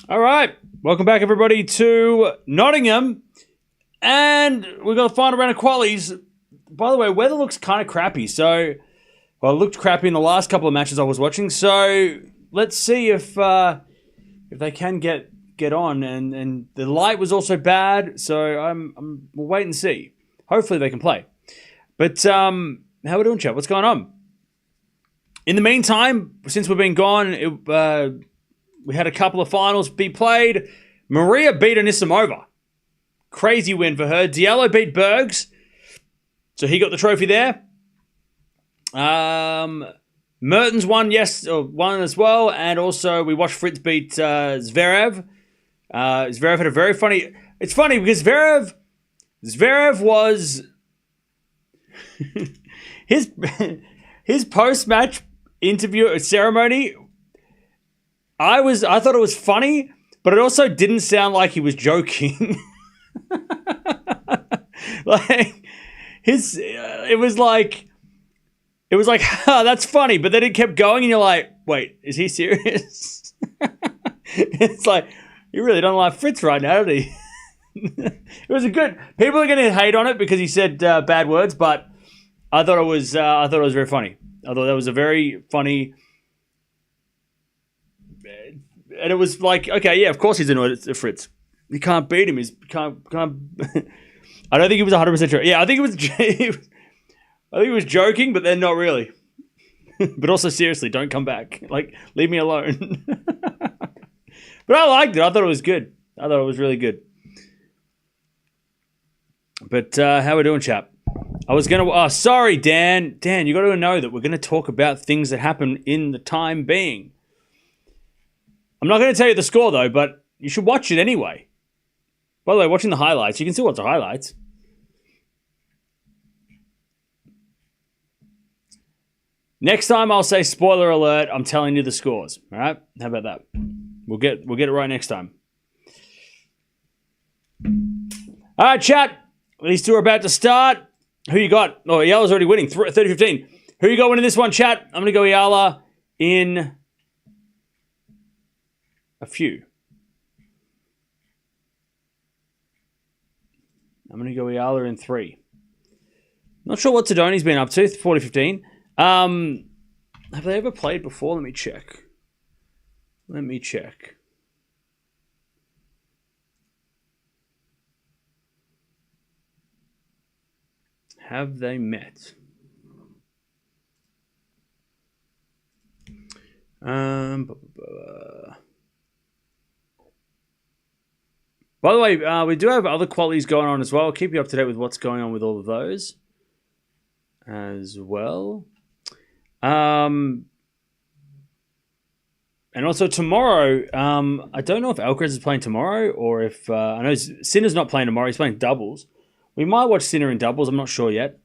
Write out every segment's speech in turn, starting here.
All right. Welcome back, everybody, to Nottingham. And we've got the final round of qualies. By the way, weather looks kind of crappy. So, well, it looked crappy in the last couple of matches I was watching. So, let's see if they can get on. And the light was also bad. So, we'll wait and see. Hopefully they can play. But how are we doing, chat? What's going on? In the meantime, since we've been gone, we had a couple of finals be played. Maria beat Anisimova. Crazy win for her. Diallo beat Bergs. So he got the trophy there. Mertens won as well. And also we watched Fritz beat Zverev. Zverev had a very funny... It's funny because Zverev was... his post-match interview ceremony... I thought it was funny, but it also didn't sound like he was joking. It was like, oh, that's funny, but then it kept going, and you're like, wait, is he serious? It's like, you really don't like Fritz right now, do you? It was a good. People are going to hate on it because he said bad words, but I thought it was very funny. I thought that was a very funny. And it was like, okay, yeah, of course he's annoyed at Fritz. You can't beat him. He's can't. I don't think he was 100% sure. Yeah, I think he was joking, but then not really. But also seriously, don't come back. Like, leave me alone. But I liked it. I thought it was good. I thought it was really good. But how we doing, chap? I was gonna. Oh, sorry, Dan. Dan, you got to know that we're going to talk about things that happen in the time being. I'm not going to tell you the score, though, but you should watch it anyway. By the way, watching the highlights, you can still watch the highlights. Next time I'll say spoiler alert, I'm telling you the scores. All right? How about that? We'll get it right next time. All right, chat. These two are about to start. Who you got? Oh, Eala's already winning. 30-15. Who you got winning this one, chat? I'm going to go Eala in... a few. I'm going to go Eala in 3. Not sure what Todoni's been up to. 40-15. Have they ever played before? Let me check. Have they met? By the way, we do have other qualities going on as well. I'll keep you up to date with what's going on with all of those as well. And also tomorrow, I don't know if Alcaraz is playing tomorrow or if... I know Sinner's not playing tomorrow. He's playing doubles. We might watch Sinner in doubles. I'm not sure yet.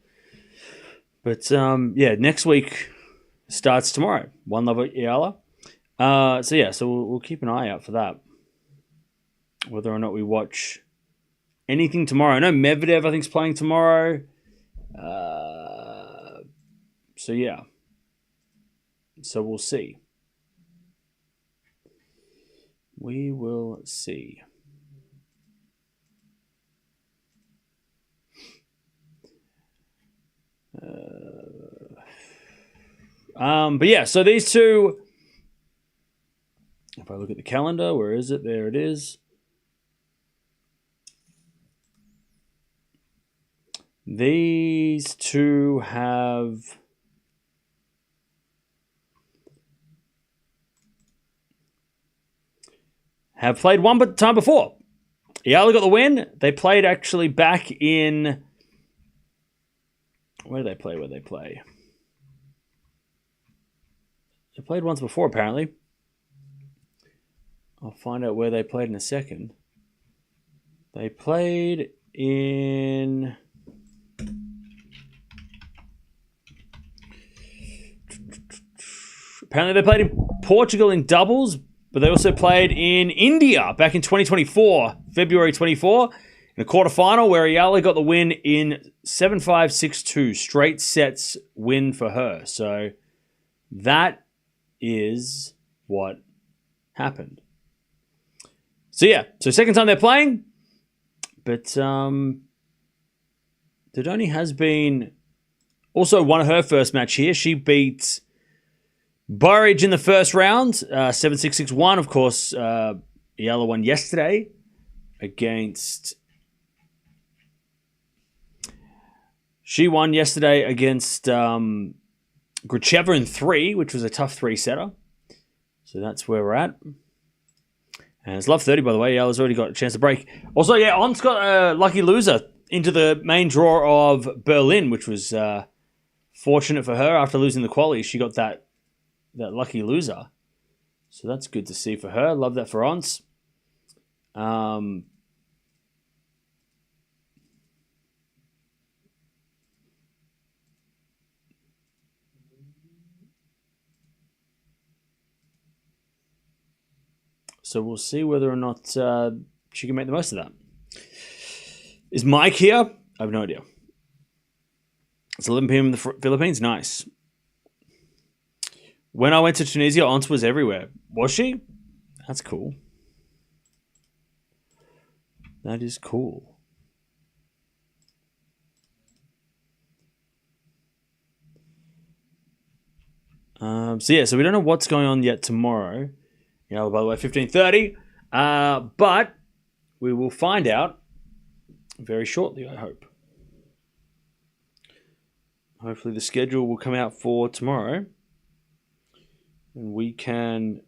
But, yeah, next week starts tomorrow. One love at Eala. So we'll keep an eye out for that. Whether or not we watch anything tomorrow. I know Medvedev, I think, is playing tomorrow. So, yeah. So, we'll see. We will see. But, yeah, so these two... If I look at the calendar, where is it? There it is. These two have played one time before. Eala got the win. They played actually back in... Where did they play? They played once before, apparently. I'll find out where they played in a second. They played in... Apparently they played in Portugal in doubles, but they also played in India back in 2024, February 24, in a quarterfinal where Eala got the win in 7-5, 6-2. Straight sets win for her. So that is what happened. So second time they're playing. But Todoni has been also won her first match here. She beat Burridge in the first round, 7-6, 6-1. Of course, Eala won yesterday against... She won yesterday against Gracheva in 3, which was a tough 3-setter. So that's where we're at. And it's love 30, by the way. Eala's already got a chance to break. Also, yeah, On's got a lucky loser into the main draw of Berlin, which was fortunate for her after losing the quali. She got that lucky loser. So that's good to see for her. Love that for Ons. So we'll see whether or not she can make the most of that. Is Mike here? I have no idea. It's 11 p.m. in the Philippines. Nice. When I went to Tunisia, Ons was everywhere. Was she? That's cool. That is cool. So we don't know what's going on yet tomorrow. By the way, 15:30. But we will find out very shortly, I hope. Hopefully the schedule will come out for tomorrow. And we can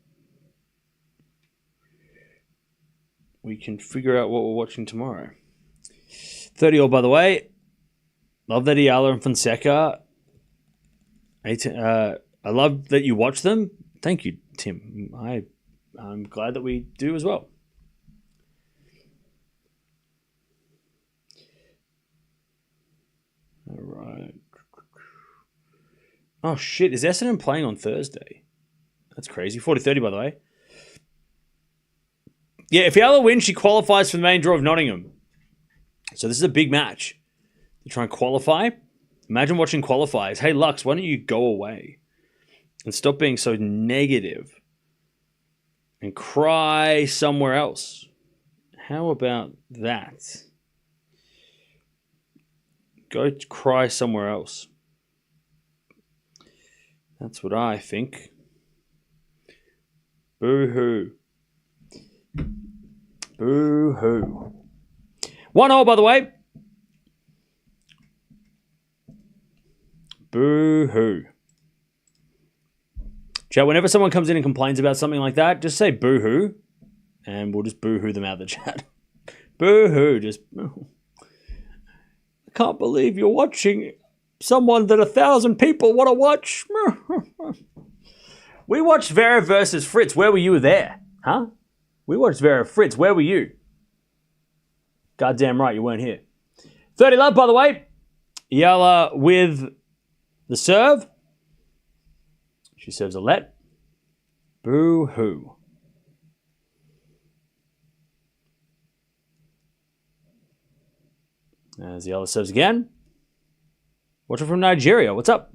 figure out what we're watching tomorrow. 30-all, by the way. Love that Eala and Fonseca. I love that you watch them. Thank you, Tim. I'm glad that we do as well. All right. Oh, shit. Is Essendon playing on Thursday? That's crazy. 40-30, by the way. Yeah, if Eala wins, she qualifies for the main draw of Nottingham. So this is a big match. To try and qualify. Imagine watching qualifiers. Hey, Lux, why don't you go away? And stop being so negative. And cry somewhere else. How about that? Go cry somewhere else. That's what I think. Boo-hoo. Boo-hoo. 1-all, by the way. Boo-hoo. Chat, whenever someone comes in and complains about something like that, just say boo-hoo, and we'll just boo-hoo them out of the chat. Boo-hoo, just... I can't believe you're watching someone that 1,000 people want to watch. We watched Vera versus Fritz. Where were you there? Huh? We watched Vera Fritz. Where were you? Goddamn right, you weren't here. 30 love, by the way. Eala with the serve. She serves a let. Boo-hoo. As Eala serves again. Watcher from Nigeria. What's up?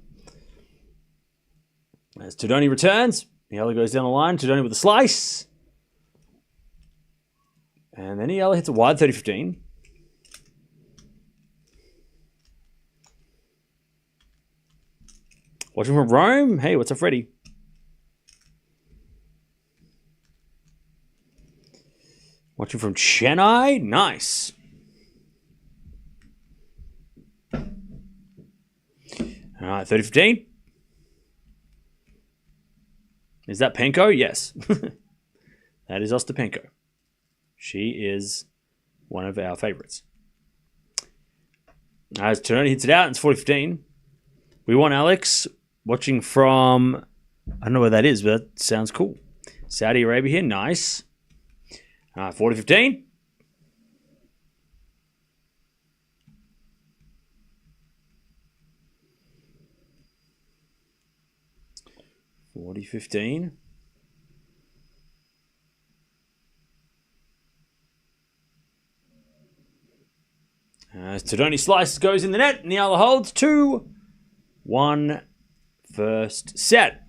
As Todoni returns. Eala goes down the line. Todoni with a slice. And then Eala hits a wide 30-15. Watching from Rome. Hey, what's up, Freddie? Watching from Chennai. Nice. All right, 30-15. Is that Penko? Yes. That is Ostapenko. She is one of our favorites. As Todoni hits it out, it's 40-15. We want Alex watching from, I don't know where that is, but that sounds cool. Saudi Arabia here, nice. 40-15. As Todoni slice goes in the net, Eala holds 2-1 first set.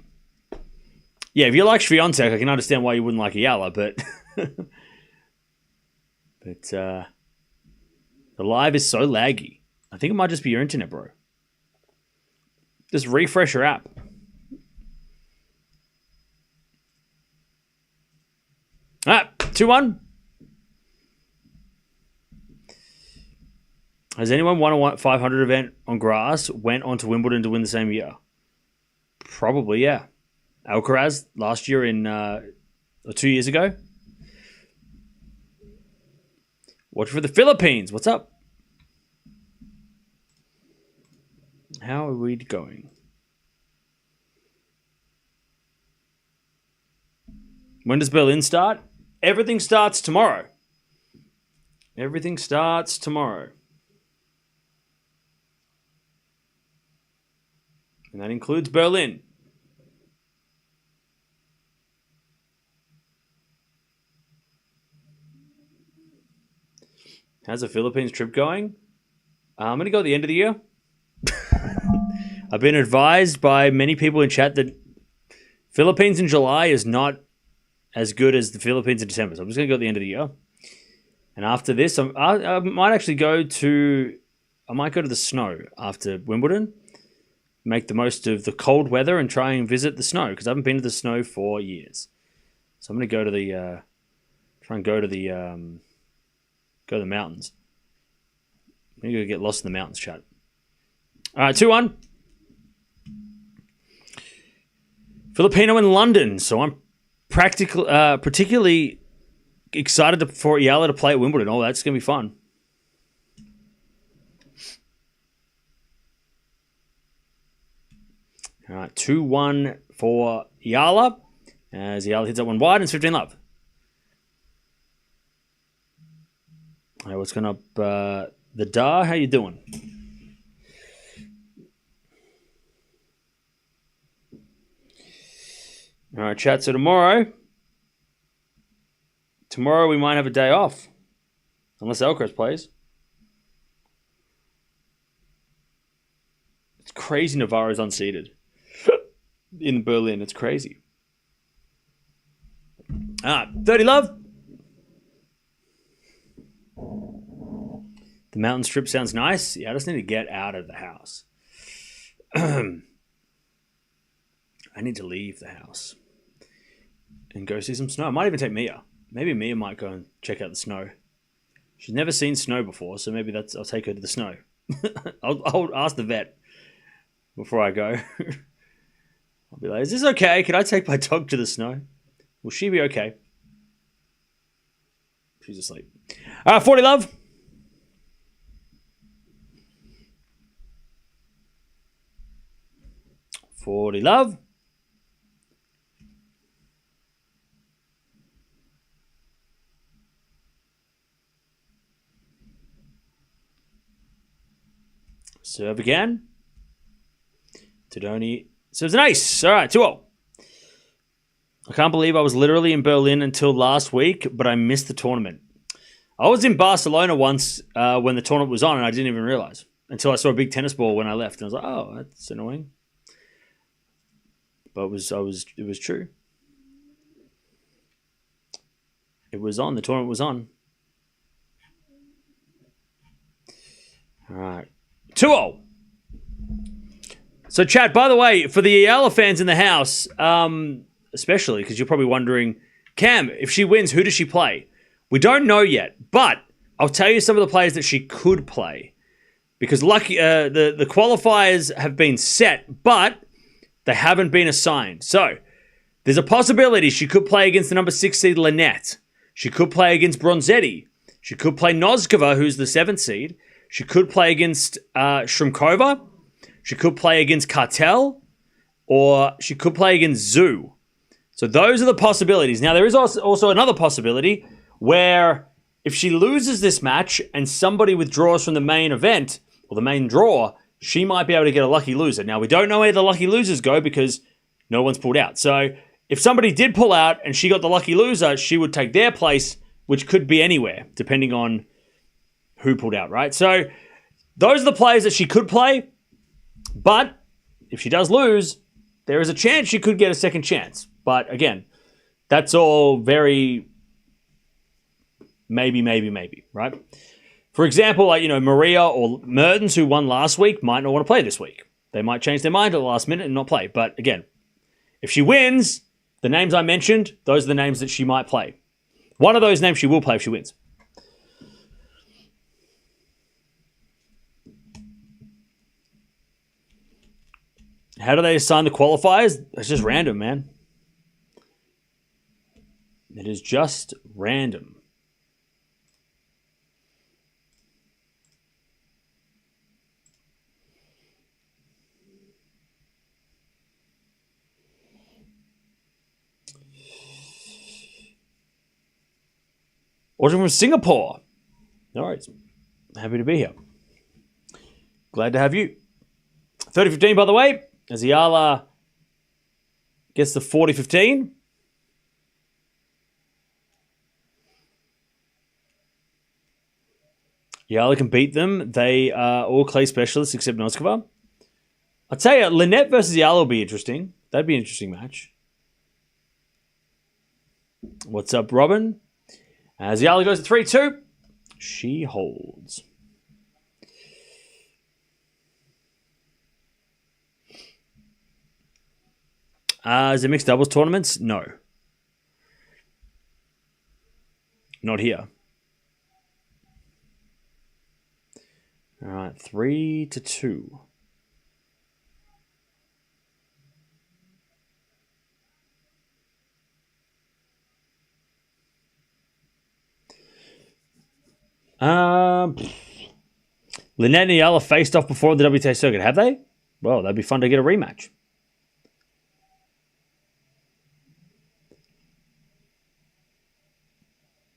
Yeah, if you like Swiatek, I can understand why you wouldn't like Eala, but But the live is so laggy. I think it might just be your internet, bro. Just refresh your app. All right, 2-1. Has anyone won a 500 event on grass, went on to Wimbledon to win the same year? Probably, yeah. Alcaraz last year or 2 years ago. Watch for the Philippines. What's up? How are we going? When does Berlin start? Everything starts tomorrow. Everything starts tomorrow. And that includes Berlin. How's the Philippines trip going? I'm going to go at the end of the year. I've been advised by many people in chat that Philippines in July is not as good as the Philippines in December. So I'm just going to go at the end of the year. And after this, I might actually go to... I might go to the snow after Wimbledon. Make the most of the cold weather and try and visit the snow. Because I haven't been to the snow for years. So I'm going to go to the... try and go to the... go to the mountains. I'm going to get lost in the mountains, chat. All right, 2-1. Filipino in London. So I'm particularly excited for Eala to play at Wimbledon. Oh, that's going to be fun. All right, 2-1 for Eala. As Eala hits that one wide and it's 15 love. All right, what's going up? The Dar, how you doing? All right, chat. So tomorrow we might have a day off. Unless Alcaraz plays. It's crazy Navarro's unseated. In Berlin, it's crazy. 30 love. The mountain strip sounds nice. Yeah, I just need to get out of the house. I need to leave the house and go see some snow. I might even take Mia. Maybe Mia might go and check out the snow. She's never seen snow before, so maybe I'll take her to the snow. I'll ask the vet before I go. I'll be like, is this okay? Can I take my dog to the snow? Will she be okay? She's asleep. 40 love. $40 love. Serve again. Todoni serves an ace. All right, 2-0. I can't believe I was literally in Berlin until last week, but I missed the tournament. I was in Barcelona once when the tournament was on, and I didn't even realize until I saw a big tennis ball when I left, and I was like, "Oh, that's annoying." But it was true. It was on. The tournament was on. All right, 2-0. So, chat. By the way, for the Eala fans in the house, especially because you're probably wondering, Cam, if she wins, who does she play? We don't know yet, but I'll tell you some of the players that she could play because the qualifiers have been set, but they haven't been assigned. So there's a possibility she could play against the number 6 seed Lynette. She could play against Bronzetti. She could play Noskova, who's the 7th seed. She could play against Shrimkova. She could play against Cartel, or she could play against Zhu. So those are the possibilities. Now there is also another possibility where if she loses this match and somebody withdraws from the main event or the main draw, she might be able to get a lucky loser. Now, we don't know where the lucky losers go because no one's pulled out. So if somebody did pull out and she got the lucky loser, she would take their place, which could be anywhere, depending on who pulled out, right? So those are the players that she could play. But if she does lose, there is a chance she could get a second chance. But again, that's all very maybe, right? For example, like, Maria or Mertens, who won last week, might not want to play this week. They might change their mind at the last minute and not play. But again, if she wins, the names I mentioned, those are the names that she might play. One of those names she will play if she wins. How do they assign the qualifiers? It's just random, man. It is just random. Watching from Singapore. All right. Happy to be here. Glad to have you. 30-15, by the way, as Eala gets the 40-15. Eala can beat them. They are all clay specialists except Noskova. I'll tell you, Lynette versus Eala will be interesting. That'd be an interesting match. What's up, Robin? As Eala goes to 3-2, she holds. Is it mixed doubles tournaments? No. Not here. All right, 3-2. Lynette and Eala faced off before the WTA circuit, have they? Well, that'd be fun to get a rematch.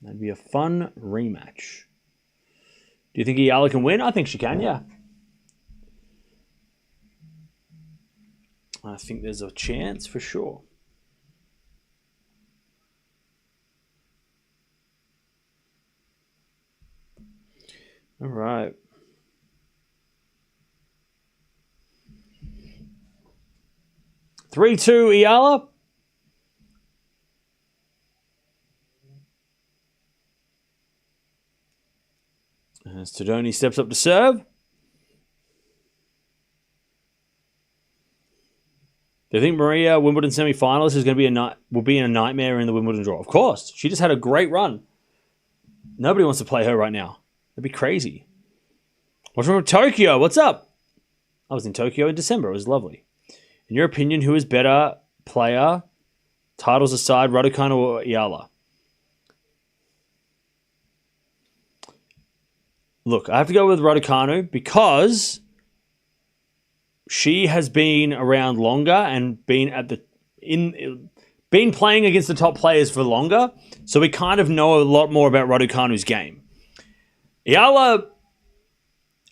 That'd be a fun rematch. Do you think Eala can win? I think she can, yeah. I think there's a chance for sure. All right. Three-two, Eala. As Todoni steps up to serve. Do you think Maria, Wimbledon semi-finalist, is going to be a nightmare in the Wimbledon draw? Of course. She just had a great run. Nobody wants to play her right now. That'd be crazy. What's wrong with Tokyo? What's up? I was in Tokyo in December. It was lovely. In your opinion, who is better player, titles aside, Raducanu or Eala? Look, I have to go with Raducanu because she has been around longer and been playing against the top players for longer. So we kind of know a lot more about Raducanu's game. Eala,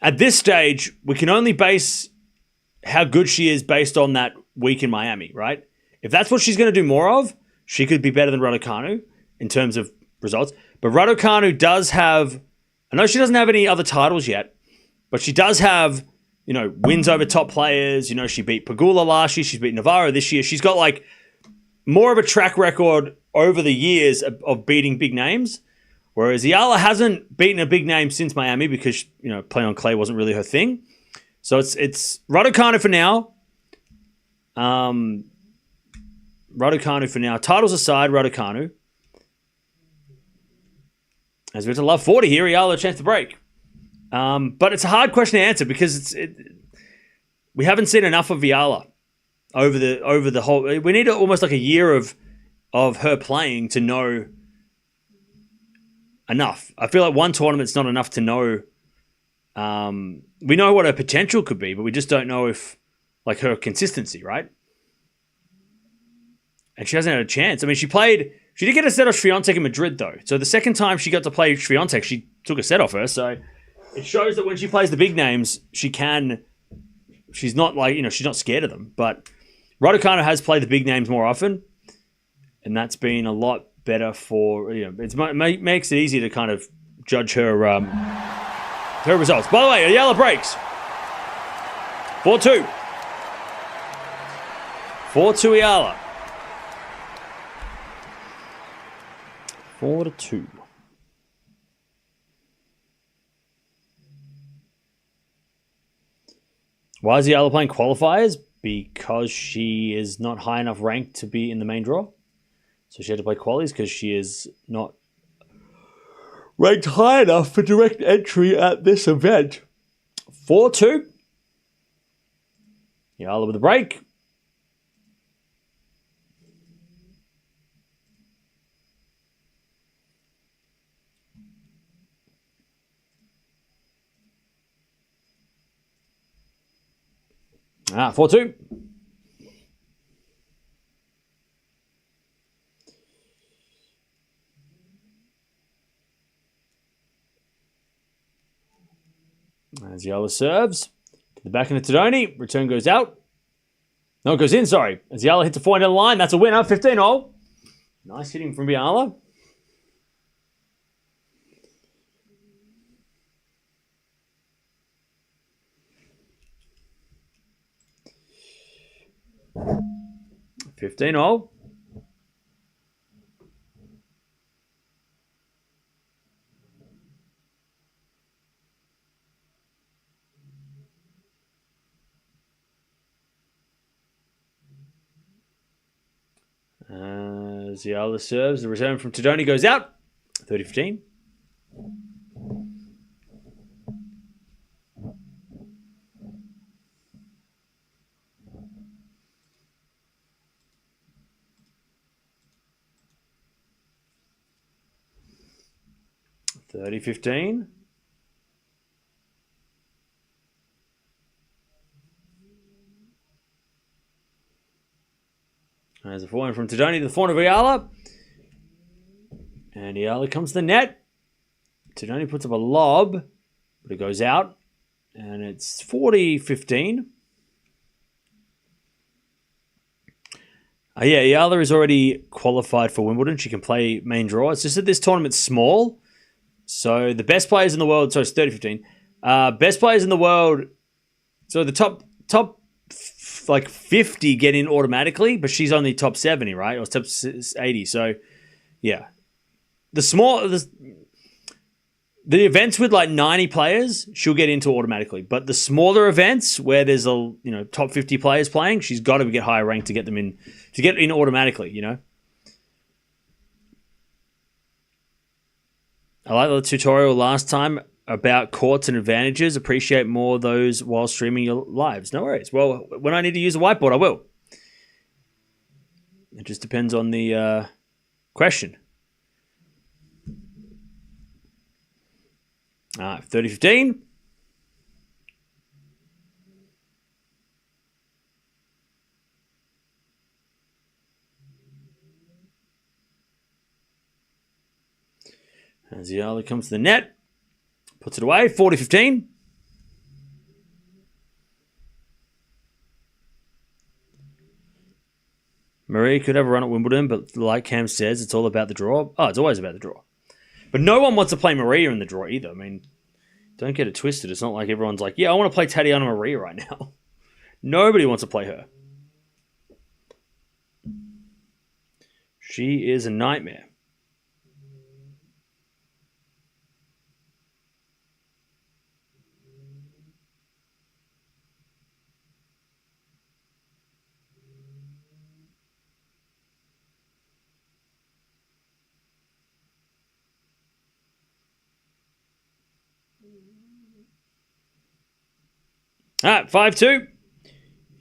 at this stage, we can only base how good she is based on that week in Miami, right? If that's what she's going to do more of, she could be better than Raducanu in terms of results. But Raducanu does have, I know she doesn't have any other titles yet, but she does have, wins over top players. She beat Pegula last year. She's beat Navarro this year. She's got like more of a track record over the years of beating big names. Whereas Eala hasn't beaten a big name since Miami because, playing on clay wasn't really her thing. So it's Raducanu for now. Raducanu for now. Titles aside, Raducanu. As we're to love 40 here, Eala a chance to break. But it's a hard question to answer because we haven't seen enough of Eala over the whole. We need almost like a year of her playing to know enough. I feel like one tournament's not enough to know. We know what her potential could be, but we just don't know if like her consistency, right? And she hasn't had a chance. I mean, she did get a set off Swiatek in Madrid though. So the second time she got to play Swiatek, she took a set off her. So it shows that when she plays the big names, she's not like, she's not scared of them. But Raducanu has played the big names more often, and that's been a lot better for, it makes it easier to kind of judge her results. By the way, Eala breaks. 4-2. 4-2 Eala. 4-2. Why is Eala playing qualifiers? Because she is not high enough ranked to be in the main draw. So she had to play qualies because she is not ranked high enough for direct entry at this event. 4-2. Eala with a break. Ah, 4-2. As Eala serves. To the back of the Todoni. Return goes out. No, it goes in, sorry. As Eala hits a 4-end line, that's a winner. 15-0. Nice hitting from Eala. $15-0. As Eala serves, the return from Todoni goes out. 30-15. $30-15. There's a forehand from Todoni to the forehand of Eala. And Eala comes to the net. Todoni puts up a lob, but it goes out. And it's 40-15. Yeah, Eala is already qualified for Wimbledon. She can play main draw. It's just that this tournament's small. So the best players in the world, so it's 30-15. Best players in the world, so the top like 50 get in automatically, but she's only top 70, right? Or top 80. So yeah. The events with like 90 players, she'll get into automatically. But the smaller events where there's top 50 players playing, she's got to get higher ranked to get them in, to get in automatically, you know. I like the tutorial last time about courts and advantages. Appreciate more of those while streaming your lives. No worries. Well, when I need to use a whiteboard, I will. It just depends on the question. 30-15. As Eala comes to the net, puts it away, 40-15. Marie could have a run at Wimbledon, but like Cam says, it's all about the draw. Oh, it's always about the draw. But no one wants to play Maria in the draw either. I mean, don't get it twisted. It's not like everyone's like, yeah, I want to play Tatiana Maria right now. Nobody wants to play her. She is a nightmare. All right, 5-2.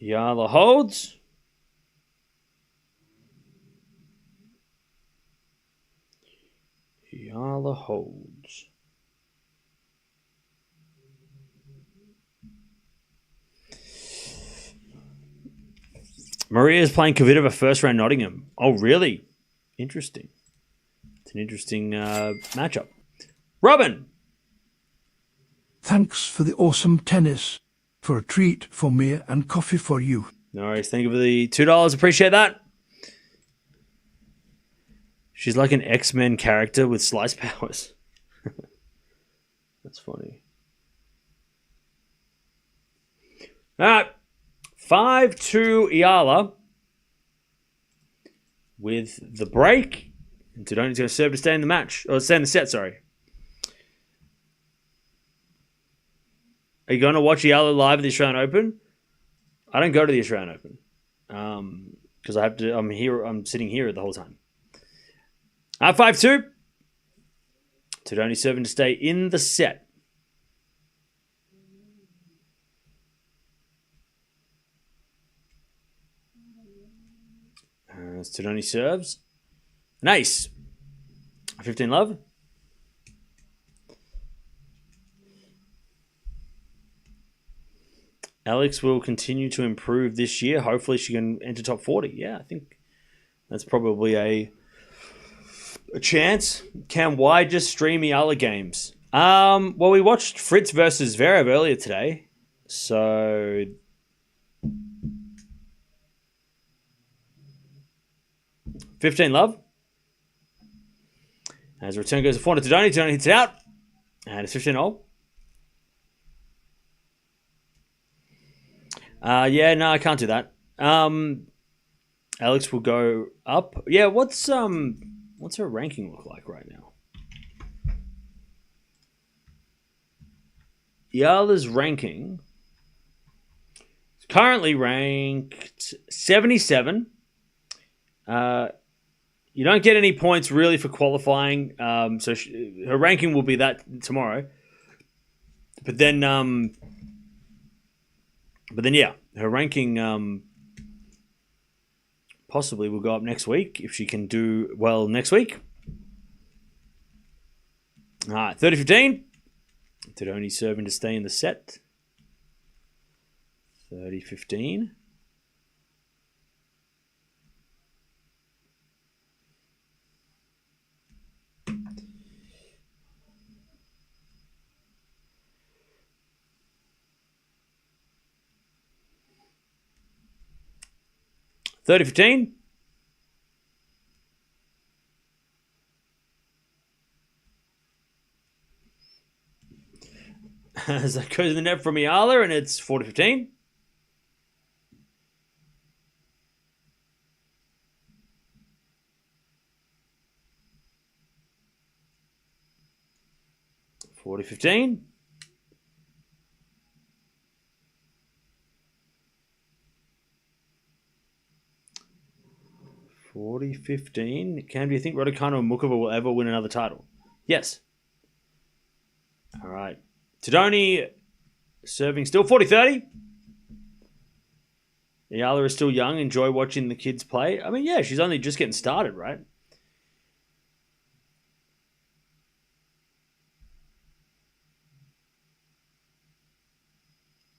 Eala holds. Eala holds. Maria is playing Kvitova first round Nottingham. Oh, really? Interesting. It's an interesting matchup. Robin. Thanks for the awesome tennis. For a treat for me and coffee for you. No worries. Thank you for the $2. Appreciate that. She's like an X-Men character with slice powers. That's funny. All right. 5-2 Eala. With the break. And Todoni's going to serve to stay in the match. Or stay in the set, sorry. Are you going to watch Eala live at the Australian Open? I don't go to the Australian Open because I have to. I'm sitting here the whole time. 5-2. Todoni serving to stay in the set. As Todoni serves. Nice. 15 love. Alex will continue to improve this year. Hopefully she can enter top 40. Yeah, I think that's probably a chance. Can Why just stream Eala games? Well, we watched Fritz versus Zverev earlier today. So 15 love. As return goes to 4 to Todoni. Todoni hits it out. And it's 15-0. Yeah, no, I can't do that. Alex will go up. Yeah, what's her ranking look like right now? Eala's ranking is currently ranked 77. You don't get any points really for qualifying. So her ranking will be that tomorrow. But then yeah, her ranking possibly will go up next week if she can do well next week. All right, 30-15. Todoni serving to stay in the set. 30-15. As that goes in the net from Eala, and it's 40-15. $40-15. Cam, do you think Raducanu and Mukova will ever win another title? Yes. All right. Todoni serving still 40-30. Eala is still young. Enjoy watching the kids play. I mean, yeah, she's only just getting started, right?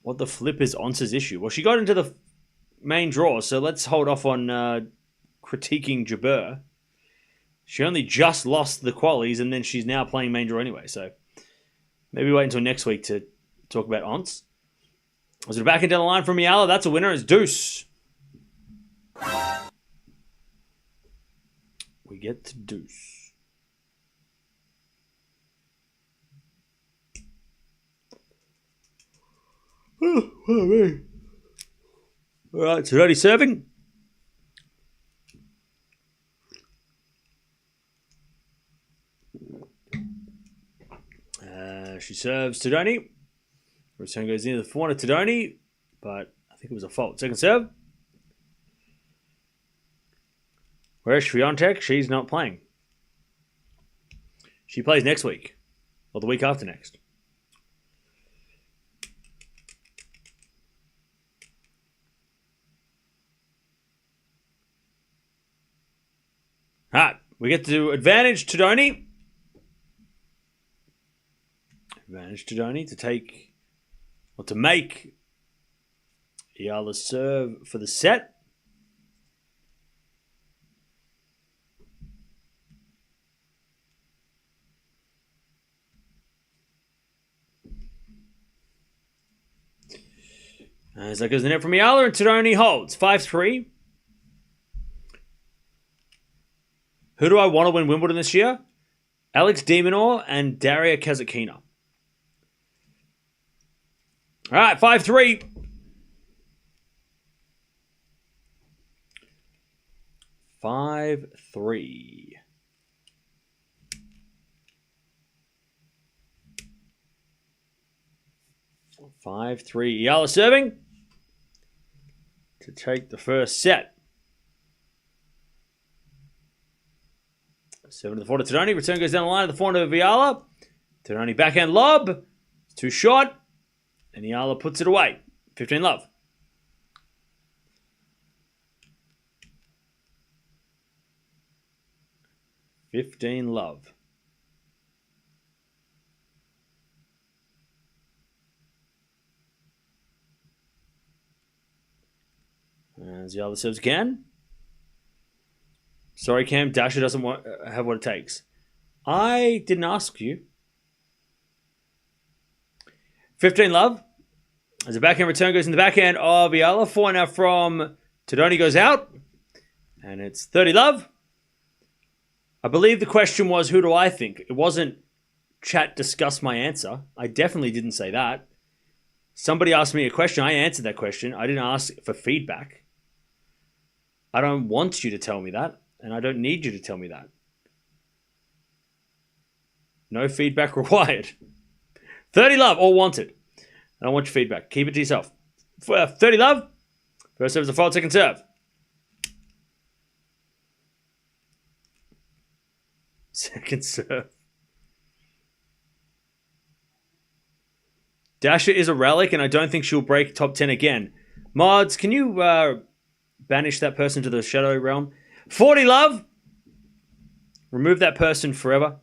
What the flip is Onsa's issue? Well, she got into the main draw, so let's hold off on critiquing Jabeur. She only just lost the qualies, and then she's now playing main draw anyway, so maybe wait until next week to talk about Ons. Was it back into the line from Eala? That's a winner. It's deuce. We get to deuce. Oh, me. All right, Todoni serving. She serves Todoni. Return goes into the 4 to Todoni, but I think it was a fault. Second serve. Where's Swiatek? She's not playing. She plays next week, or the week after next. All right, we get to advantage Todoni. Advantage Todoni to take, or to make Eala serve for the set. As that goes in the net from Eala, and Todoni holds 5-3. Who do I want to win Wimbledon this year? Alex de Minaur and Daria Kasatkina. All right, 5-3. Five, 3. Eala serving. to take the first set. 7 to the 4 to Todoni. Return goes down the line to the forehand of Eala. Todoni backhand lob. It's too short. And Eala puts it away. 15 love. $15 love. As Eala serves again. Sorry, Cam. Dasher doesn't have what it takes. I didn't ask you. 15 love. As a backhand return goes in the backhand of Eala. 4 now from Todoni goes out. And it's 30 love. I believe the question was, who do I think? It wasn't chat discuss my answer. I definitely didn't say that. Somebody asked me a question. I answered that question. I didn't ask for feedback. I don't want you to tell me that. And I don't need you to tell me that. No feedback required. 30 love, all wanted. I don't want your feedback. Keep it to yourself. 30 love. First serve is a fault, second serve. Second serve. Dasher is a relic, and I don't think she'll break top 10 again. Mods, can you banish that person to the shadow realm? 40 love. Remove that person forever.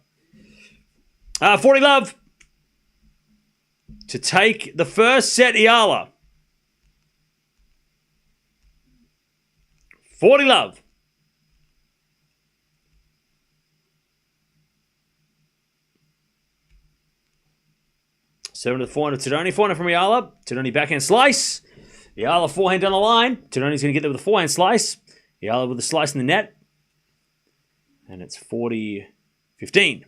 40 love. To take the first set, Eala. 40 love. Seven to the forehand of Todoni. Forehand from Eala. Todoni backhand slice. Eala forehand down the line. Todoni's going to get there with a forehand slice. Eala with a slice in the net. And it's 40-15.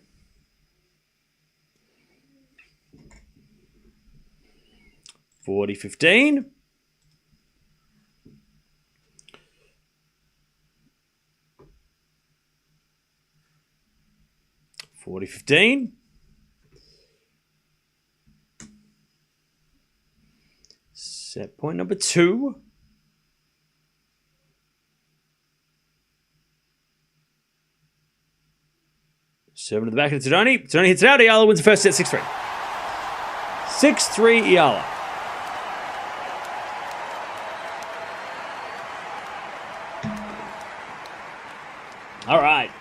$40-15. $40-15. Set point number 2. Serving to the back of Todoni. Todoni hits it out. Eala wins the first set 6-3. 6-3 Eala. All right.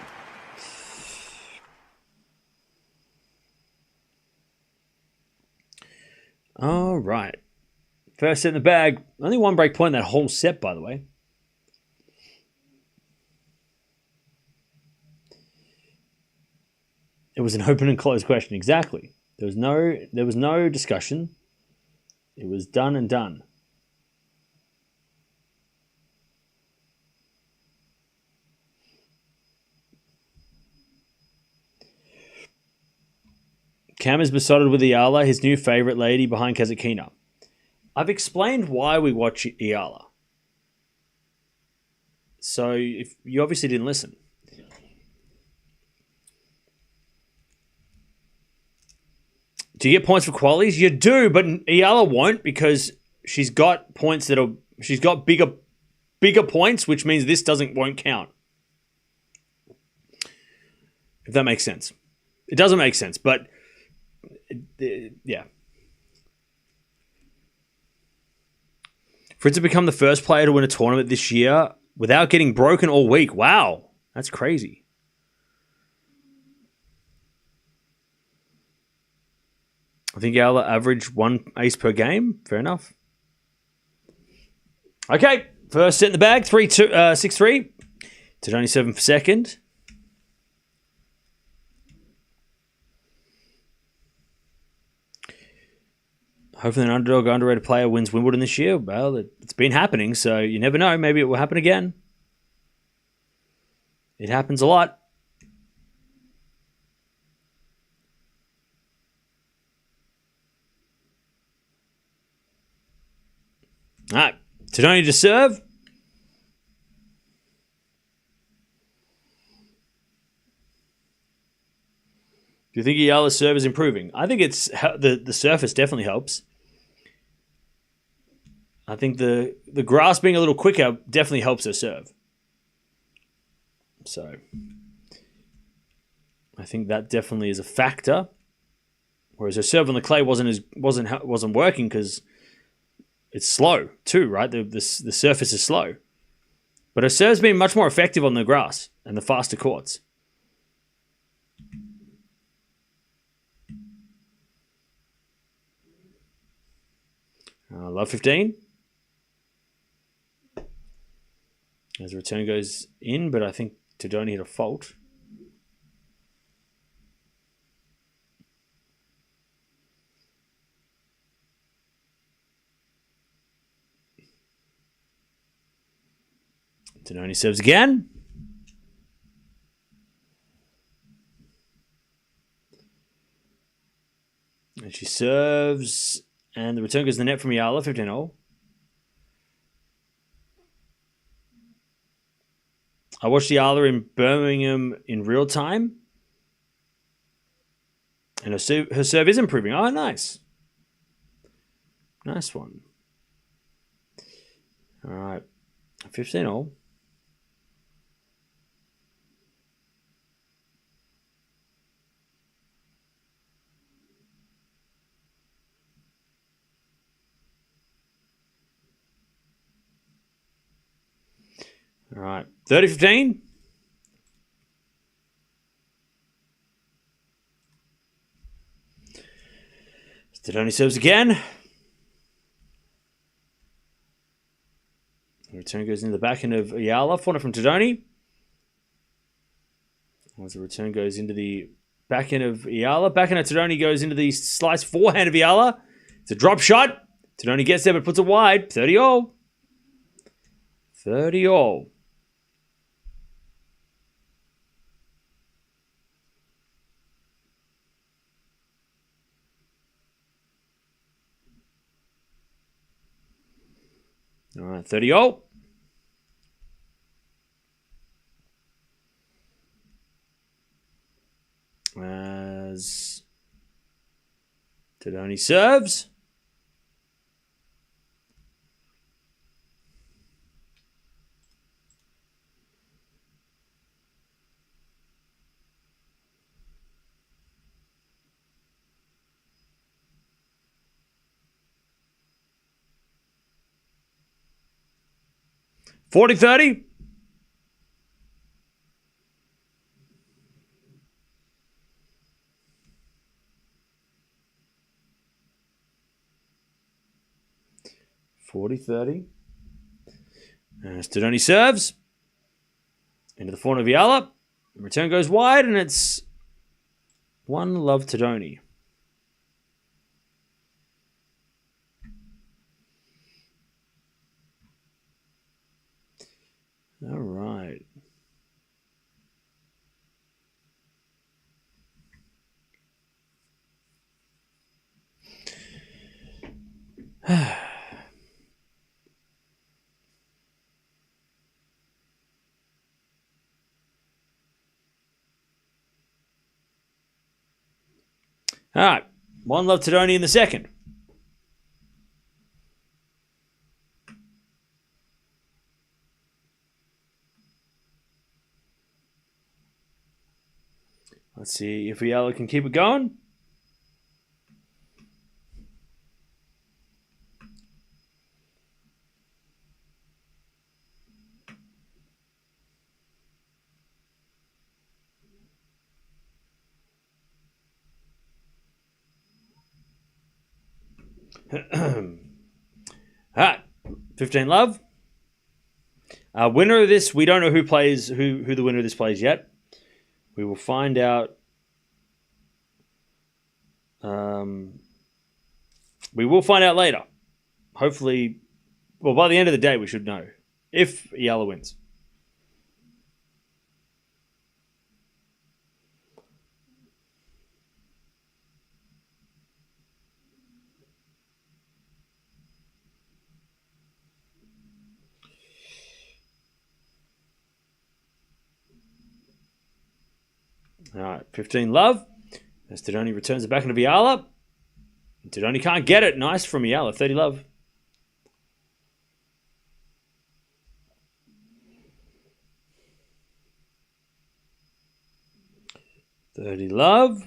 All right. First set in the bag. Only one break point in that whole set, by the way. It was an open and closed question. Exactly. There was no discussion. It was done and done. Cam is besotted with Eala, his new favourite lady behind Kazatkina. I've explained why we watch Eala. So if you obviously didn't listen. Do you get points for qualities? You do, but Eala won't because she's got points she's got bigger points, which means this won't count. If that makes sense. It doesn't make sense, but yeah. For it to become the first player to win a tournament this year without getting broken all week. Wow. That's crazy. I think Eala averaged 1 ace per game. Fair enough. Okay. First set in the bag. 6-3. Todoni 7 for second. Hopefully an underdog, underrated player wins Wimbledon this year. Well, it's been happening, so you never know. Maybe it will happen again. It happens a lot. All right. Todoni to serve. Do you think Eala's serve is improving? I think it's the surface definitely helps. I think the grass being a little quicker definitely helps her serve. So I think that definitely is a factor. Whereas her serve on the clay wasn't working because it's slow too, right? The surface is slow. But her serve's been much more effective on the grass and the faster courts. Love 15. As the return goes in, but I think Todoni hit a fault. Todoni serves again. And she serves, and the return goes to the net from Eala, 15-0. I watched Eala in Birmingham in real time. And her serve is improving. Oh, nice. Nice one. All right. 15-0. All right. 30-15. Todoni serves again. The return goes into the backhand of Eala. Fauna from Todoni. As the return goes into the backhand of Eala. Backhand of Todoni goes into the slice forehand of Eala. It's a drop shot. Todoni gets there but puts it wide. 30-0. 30-0. All right, 30-0. As Todoni serves. $40-30. As Todoni serves. Into the forehand of Eala. The return goes wide, and it's 1-love Todoni. All right. All right. 1-love Todoni in the second. Let's see if Eala can keep it going. All right, 15-love. Winner of this, we don't know who plays who the winner of this plays yet. We will find out. We will find out later. Hopefully, well, by the end of the day, we should know if Eala wins. All right, 15-love. As Todoni returns it back into Eala. Todoni can't get it. Nice from Eala. 30-love. 30 love.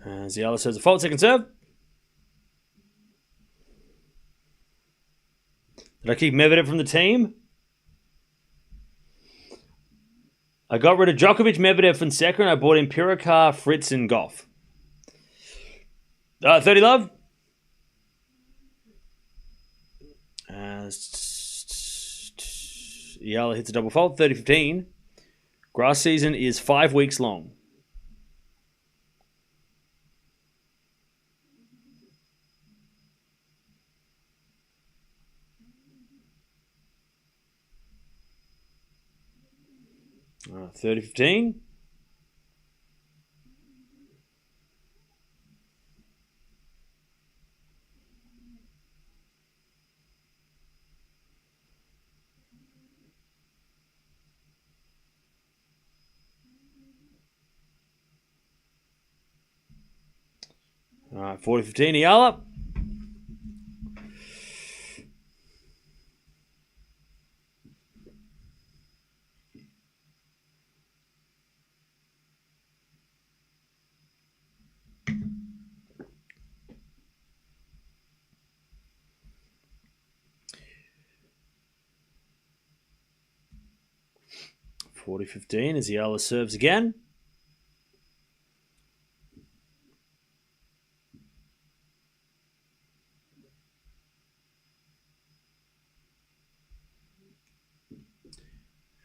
As Eala serves a fault, second serve. Did I keep Medvedev from the team? I got rid of Djokovic, Medvedev, Fonseca, and I bought in Pirikar, Fritz, and Gauff. 30 love. Eala hits a double fault, 30-15. Grass season is 5 weeks long. Uh, 30-15. All right, 40-15, Eala. (40-15) as Eala serves again.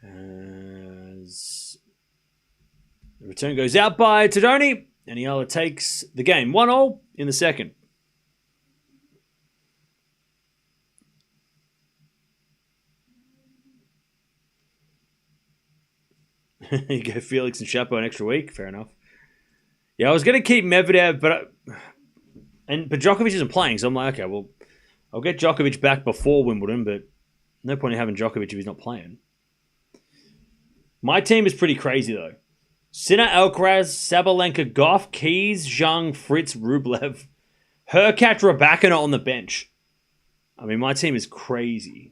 As the return goes out by Todoni, and Eala takes the game 1-0 in the second. You go Felix and Chapo an extra week. Fair enough. Yeah, I was going to keep Medvedev, but Djokovic isn't playing, so I'm like, okay, well, I'll get Djokovic back before Wimbledon, but no point in having Djokovic if he's not playing. My team is pretty crazy, though. Sinner, Alcaraz, Sabalenka, Gauff, Keys, Zhang, Fritz, Rublev, Hurkacz, Raducanu on the bench. I mean, my team is crazy.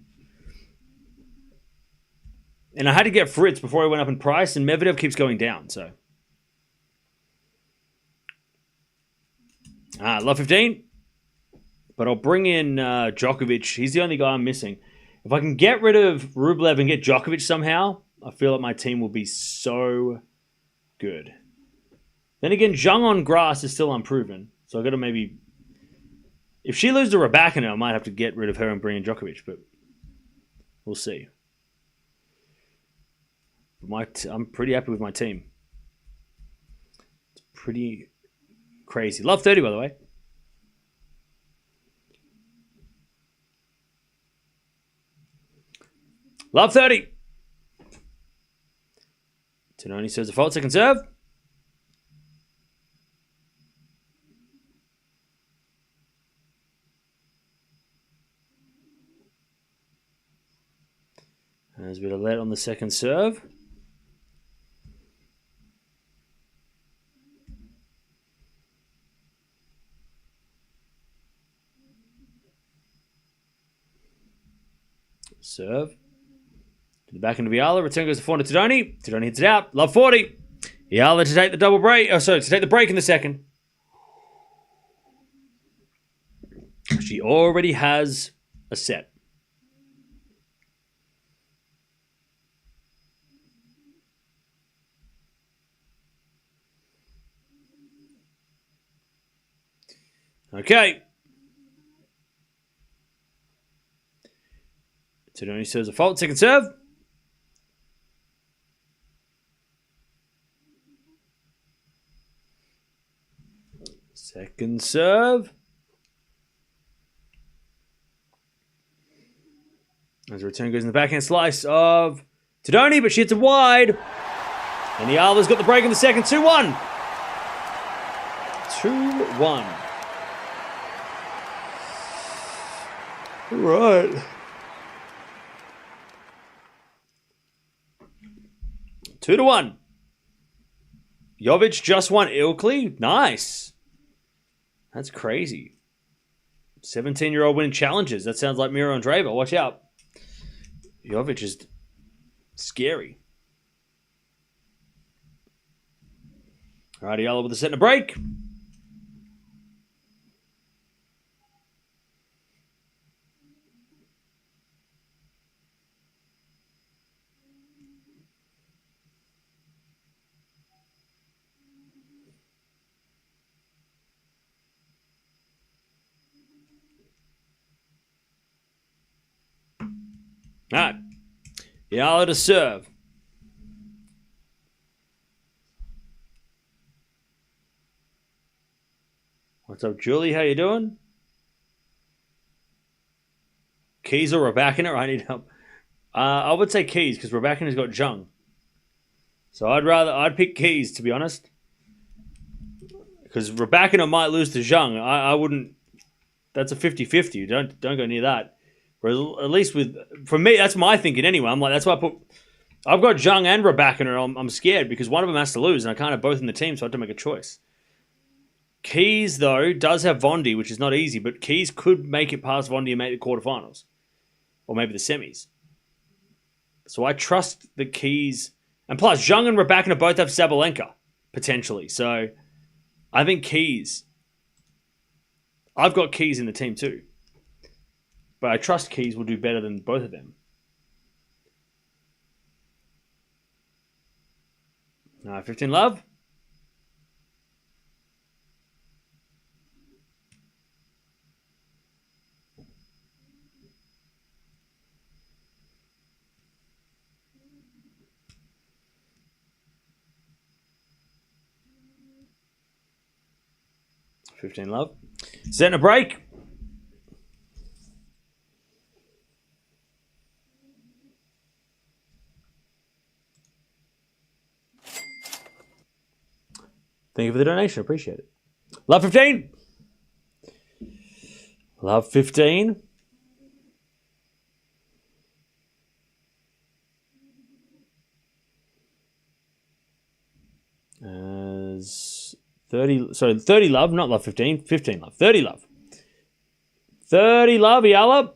And I had to get Fritz before he went up in price, and Medvedev keeps going down, so. Love 15. But I'll bring in Djokovic. He's the only guy I'm missing. If I can get rid of Rublev and get Djokovic somehow, I feel like my team will be so good. Then again, Zhang on grass is still unproven. So I've got to maybe... If she loses to Raducanu, I might have to get rid of her and bring in Djokovic, but we'll see. I'm pretty happy with my team. It's pretty crazy. Love 30, by the way. Love 30. Todoni serves a fault, second serve. There's a bit of let on the second serve. Serve. To the back end of Eala. Return goes to forehand to Todoni. Todoni hits it out. Love 40. Eala to take the double break. Oh, sorry, to take the break in the second. She already has a set. Okay. Todoni serves a fault. Second serve. Second serve. As the return goes in the backhand slice of Todoni, but she hits it wide. And Eala's got the break in the second. 2-1. 2-1. Right. Two to one. Jovic just won Ilkley. Nice. That's crazy. 17-year-old winning challenges. That sounds like Mirra Andreeva. Watch out. Jovic is scary. All right, Eala with a set and a break. All right. Eala to serve. What's up, Julie? How you doing? Keys or Raducanu? I need help. I would say Keys because Raducanu's got Zhang. So I'd pick Keys, to be honest. Because Raducanu might lose to Zhang. I wouldn't. That's a 50-50. Don't go near that. Whereas at least for me, that's my thinking anyway. I'm like, that's why I've got Zhang and Raducanu. I'm scared because one of them has to lose, and I can't have both in the team, so I have to make a choice. Keys, though, does have Vondi, which is not easy, but Keys could make it past Vondi and make the quarterfinals. Or maybe the semis. So I trust the Keys. And plus, Zhang and Raducanu both have Sabalenka, potentially. So I think Keys. I've got Keys in the team too. But I trust Keys will do better than both of them. 15 love. $15 love. Set and a break. Thank you for the donation. Appreciate it. Love 15. Love 15. As 30, sorry, 30 love, not love 15. 15 love. 30 love. 30 love, Eala.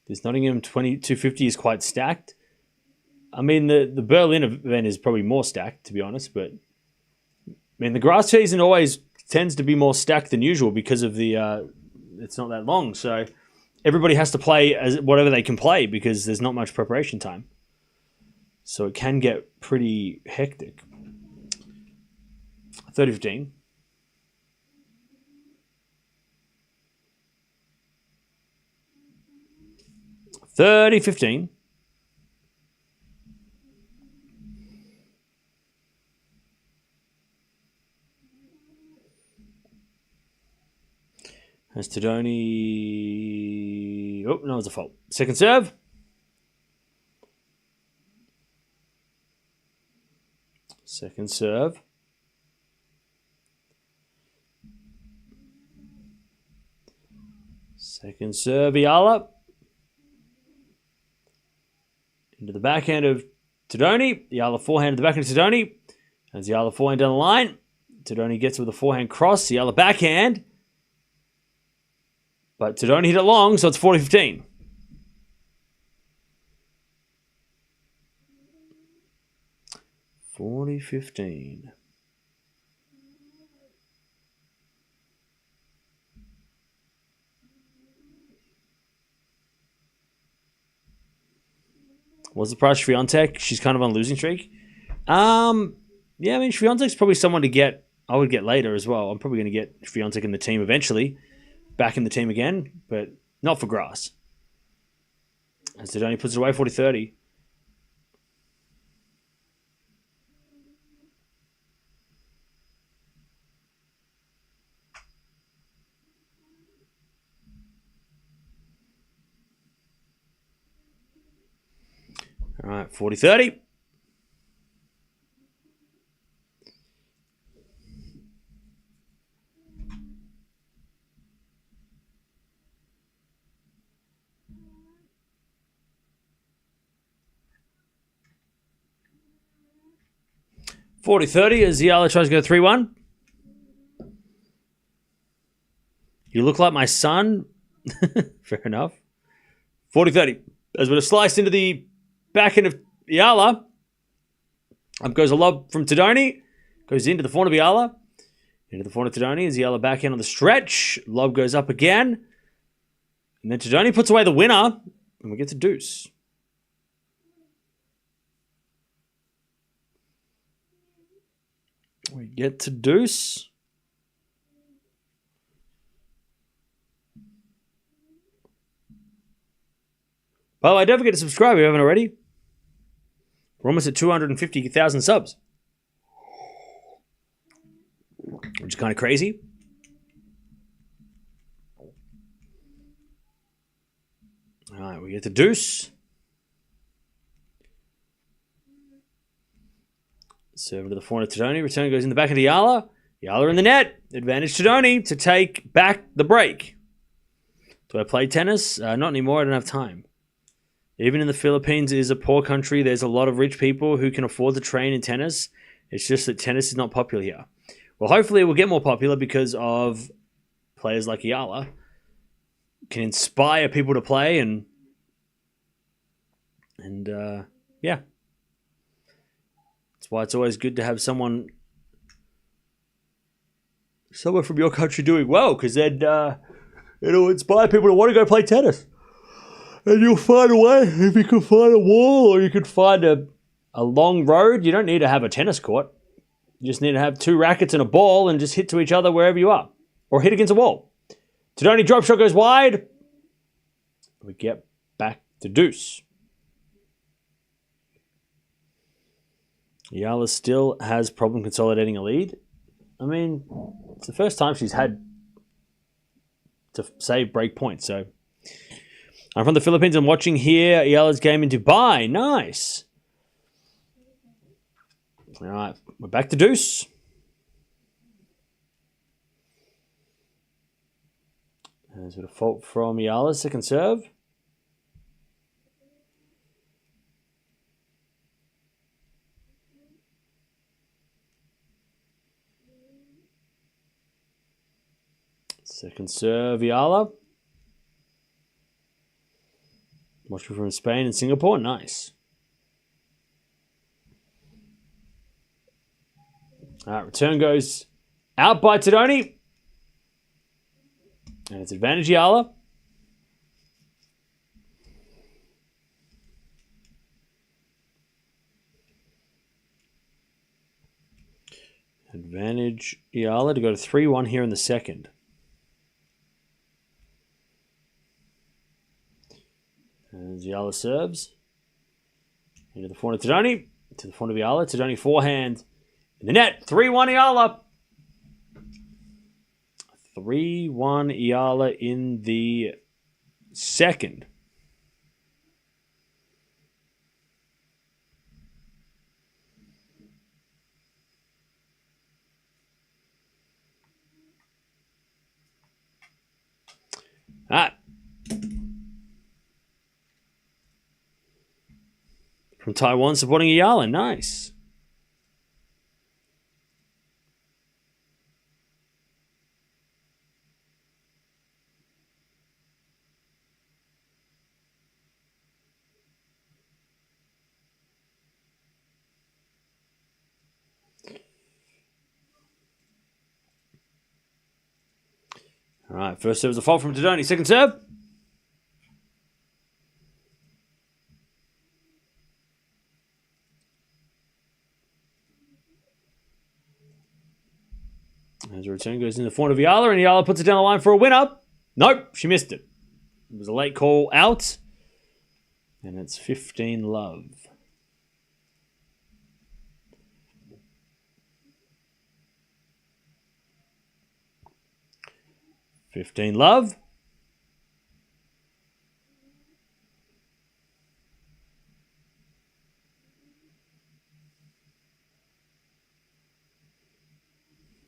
This Nottingham 2250 is quite stacked. I mean, the Berlin event is probably more stacked, to be honest. But I mean, the grass season always tends to be more stacked than usual because of the it's not that long. So everybody has to play as whatever they can play because there's not much preparation time. So it can get pretty hectic. 30-15. $30-15. As Todoni. Oh, no, it's a fault. Second serve. Second serve. Second serve, Eala. Into the backhand of Todoni. Eala forehand to the backhand of Todoni. As Eala forehand down the line. Todoni gets with a forehand cross. Eala backhand. But Todoni hit it long, so it's 40-15. $40-15. What's the price for Swiatek? She's kind of on a losing streak. Yeah, I mean, Swiatek's probably someone to get. I would get later as well. I'm probably going to get Swiatek in the team eventually. Back in the team again, but not for grass. As Todoni puts it away, 40-30. All right, 40-30. 40-30 as Eala tries to go 3-1. You look like my son. Fair enough. 40-30. As we're sliced into the back end of Eala. Up goes a lob from Todoni. Goes into the forehand of Eala. Into the forehand of Todoni as Eala back in on the stretch. Lob goes up again. And then Todoni puts away the winner. And we get to deuce. We get to deuce. By the way, don't forget to subscribe if you haven't already. We're almost at 250,000 subs. Which is kind of crazy. All right, we get the deuce. Serve to the forehand of Todoni. Return goes in the back of Eala. Eala in the net. Advantage Todoni to take back the break. Do I play tennis? Not anymore. I don't have time. Even in the Philippines, it is a poor country. There's a lot of rich people who can afford to train in tennis. It's just that tennis is not popular here. Well, hopefully it will get more popular because of players like Eala. Can inspire people to play and yeah. That's why it's always good to have someone from your country doing well, because then it'll inspire people to want to go play tennis. And you'll find a way. If you can find a wall or you can find a long road, you don't need to have a tennis court. You just need to have 2 rackets and a ball and just hit to each other wherever you are. Or hit against a wall. Todoni drop shot goes wide. We get back to deuce. Eala still has problem consolidating a lead. I mean, it's the first time she's had to save break points. So I'm from the Philippines. I'm watching here Eala's game in Dubai. Nice. All right, we're back to deuce. There's a fault from Eala's second serve. Second serve, Eala. Watching from Spain and Singapore. Nice. All right, return goes out by Todoni. And it's advantage Eala. Advantage Eala to go to 3-1 here in the second. As Eala serves. Into the forehand of Todoni. To the forehand of Eala. Todoni forehand in the net. 3-1 Eala. 3-1 Eala in the second. From Taiwan supporting Eala. Nice. All right, first serve was a fault from Todoni. Second serve. As a return goes in the forehand of Eala, and Eala puts it down the line for a winner. Nope, she missed it. It was a late call out. And it's 15-love. Love.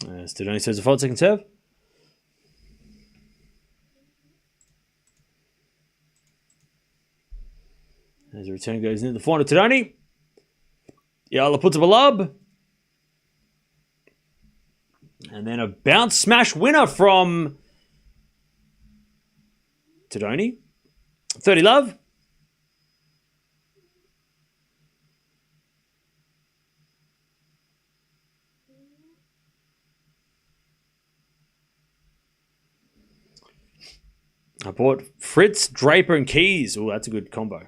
Todoni says a fault, second serve. As the return goes into the forehand of Todoni. Eala puts up a lob. And then a bounce smash winner from Todoni. 30 love. I bought Fritz, Draper, and Keys. Oh, that's a good combo.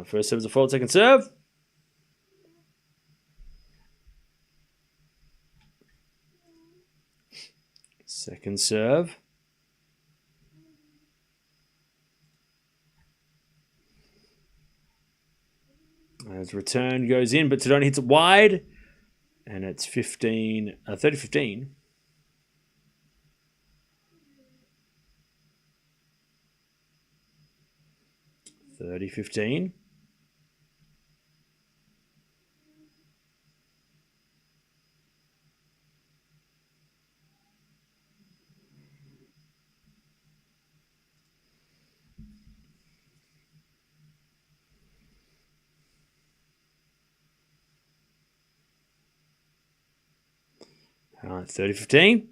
First serve is a fault, second serve. Second serve. As return goes in, but Todoni hits it wide. And it's 30-15. $30-15. All right, 30-15.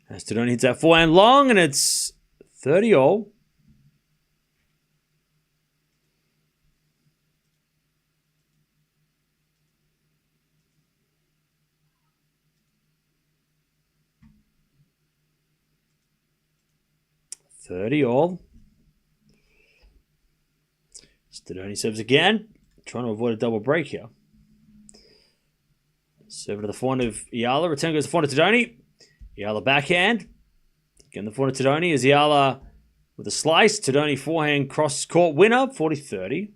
As Todoni hits that forehand long, and it's 30-all. Todoni serves again. Trying to avoid a double break here. Serve to the forehand of Eala. Return goes to the forehand of Todoni. Eala backhand. Again, the forehand of Todoni is Eala with a slice. Todoni forehand cross court winner. 40-30.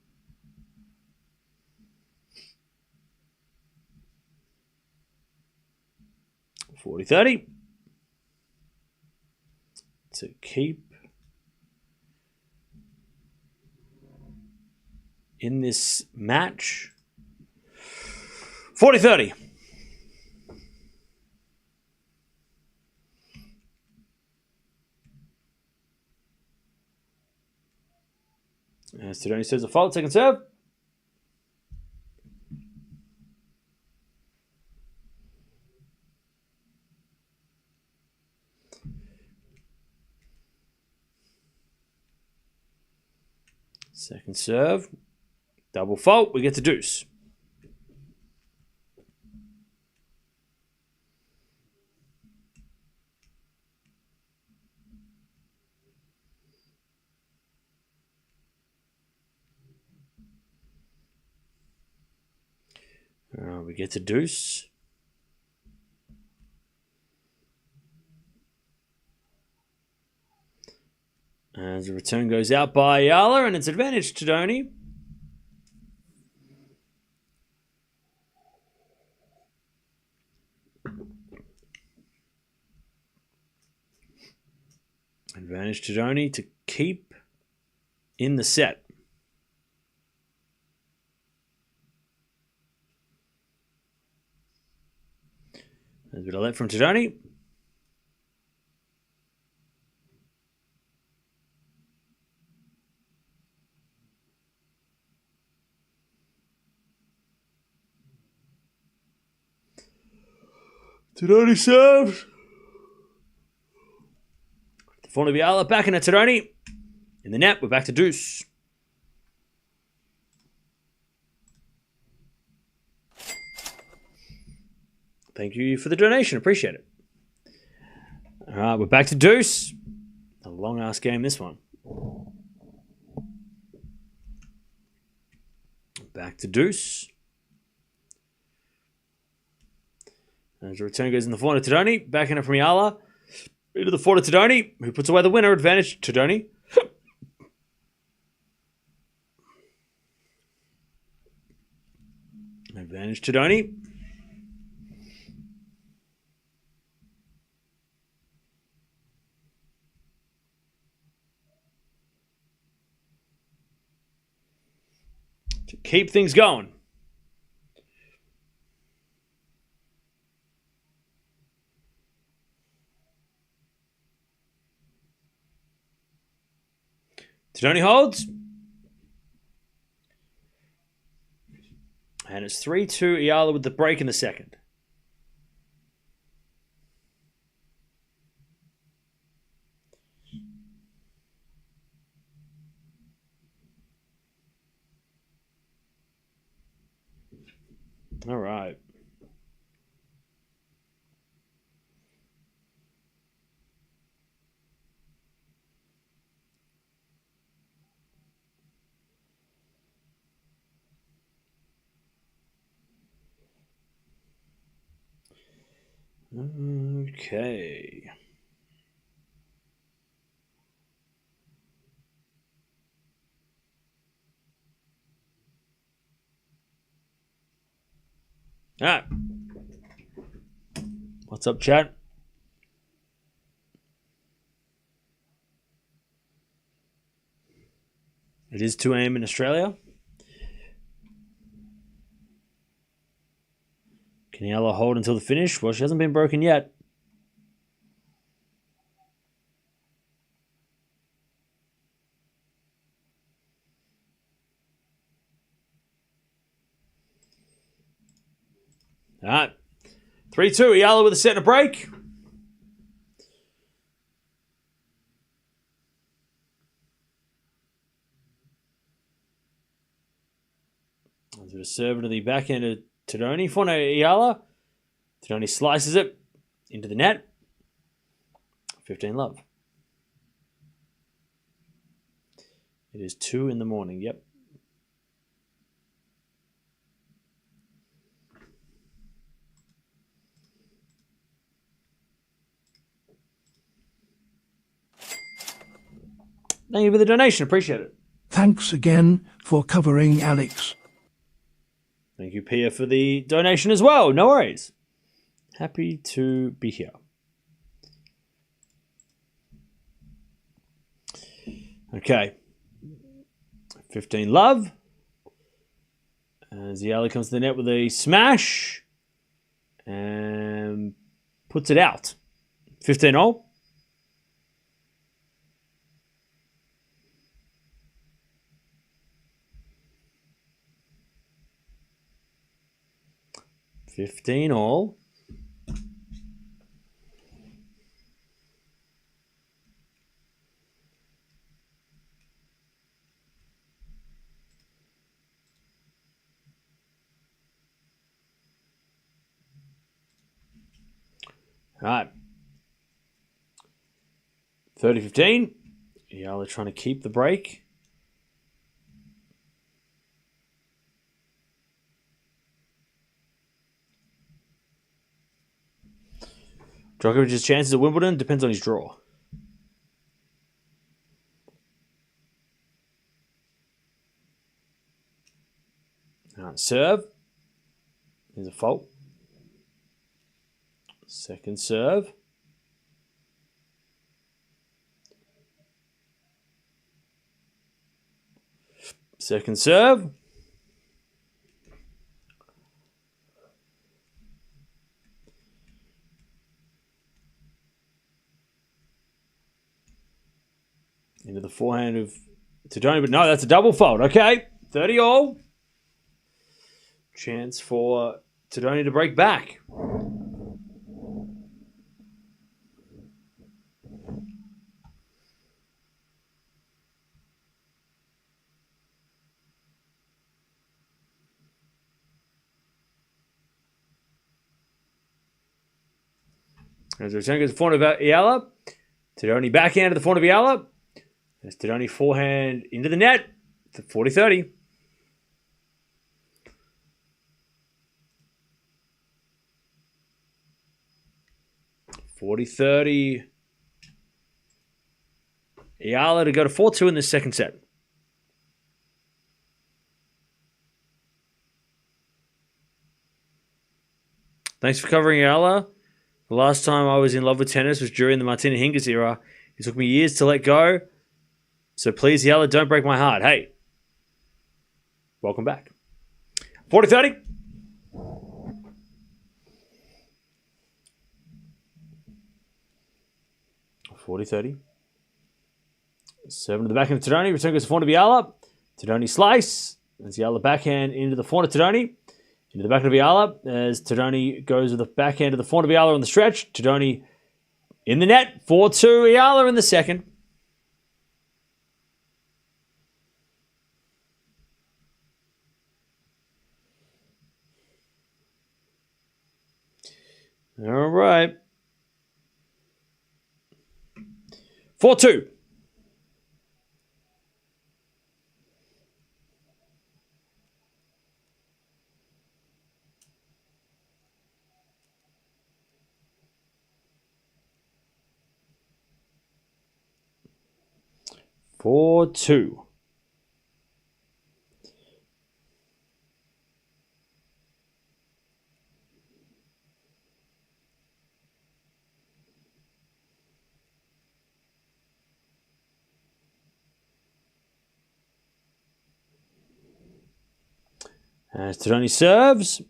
To keep in this match. 40-30. As Todoni serves a fault, second serve. Second serve. Double fault. We get to deuce. We get to deuce. As the return goes out by Eala, and it's advantage to Todoni. Advantage to Todoni to keep in the set. There's a bit of let from Todoni. Todoni serves. The forehand of Eala back in at Todoni. In the net, we're back to deuce. Thank you for the donation. Appreciate it. All right, we're back to deuce. A long-ass game, this one. Back to deuce. As the return goes in the forehand of Todoni. Back in it from Eala. Into the forehand of Todoni, who puts away the winner. Advantage to Todoni. Advantage to Todoni. To keep things going. Todoni holds. And it's 3-2 Eala with the break in the second. All right. Okay. All right. What's up, chat? It is 2 a.m. in Australia. Can Eala hold until the finish? Well, she hasn't been broken yet. All right. 3-2. Eala with a set and a break. There's a bit of serve into the backhand of Todoni for Eala. Todoni slices it into the net. 15 love. It is 2 in the morning. Yep. Thank you for the donation. Appreciate it. Thanks again for covering Alex. Thank you, Pia, for the donation as well. No worries. Happy to be here. Okay. 15 love. As Eala comes to the net with a smash. And puts it out. 15 all. $15 all. All right. 30-15. Eala trying to keep the break. Djokovic's chances at Wimbledon depends on his draw. All right, serve. Here's a fault. Second serve. Second serve. Into the forehand of Todoni, but no, that's a double fault. Okay, 30 all. Chance for Todoni to break back. As Raducanu goes to the forehand of Eala. Todoni backhand to the forehand of Eala. There's Todoni forehand into the net. 40-30. $40-30. Eala to go to 4-2 in this second set. Thanks for covering Eala. The last time I was in love with tennis was during the Martina Hingis era. It took me years to let go. So please, Eala, don't break my heart. Hey, welcome back. 40-30. Serving to the backhand of Todoni. Return goes to forehand of Eala. Todoni slice. As Eala backhand into the forehand of Todoni. Into the backhand of Eala. As Todoni goes with the backhand of the forehand of Eala on the stretch. Todoni in the net. 4-2. Eala in the second. All right. 4-2. As Todoni serves.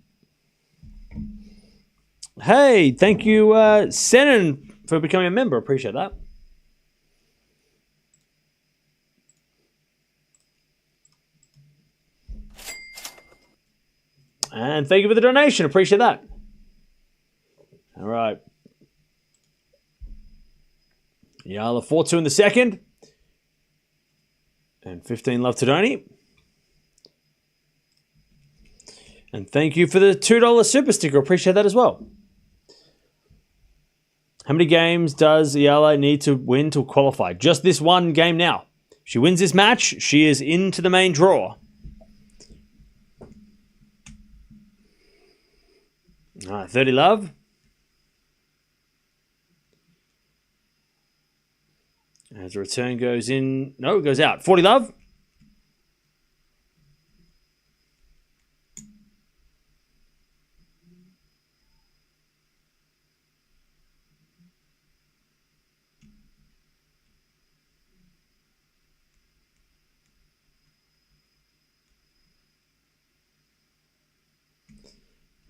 Hey, thank you, Senan, for becoming a member. Appreciate that. And thank you for the donation. Appreciate that. All right. Eala 4-2 in the second. And 15 love Todoni. And thank you for the $2 super sticker. Appreciate that as well. How many games does Eala need to win to qualify? Just this one game now. If she wins this match, she is into the main draw. All right, 30 love. As the return goes in. No, it goes out. 40 love.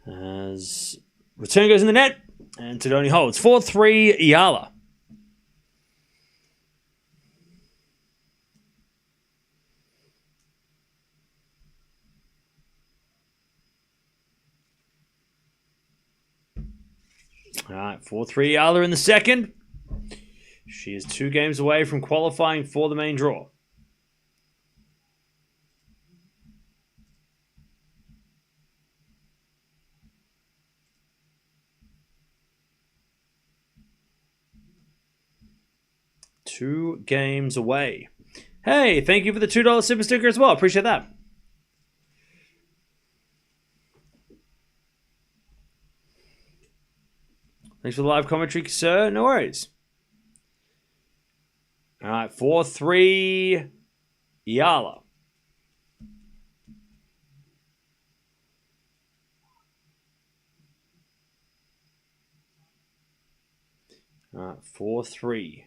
As return goes in the net, and Todoni holds. 4-3 Eala. All right, 4-3 Eala in the second. She is 2 games away from qualifying for the main draw. Two games away. Hey, thank you for the $2 super sticker as well. Appreciate that. Thanks for the live commentary, sir. No worries. All right, 4-3 Eala. All right, 4-3.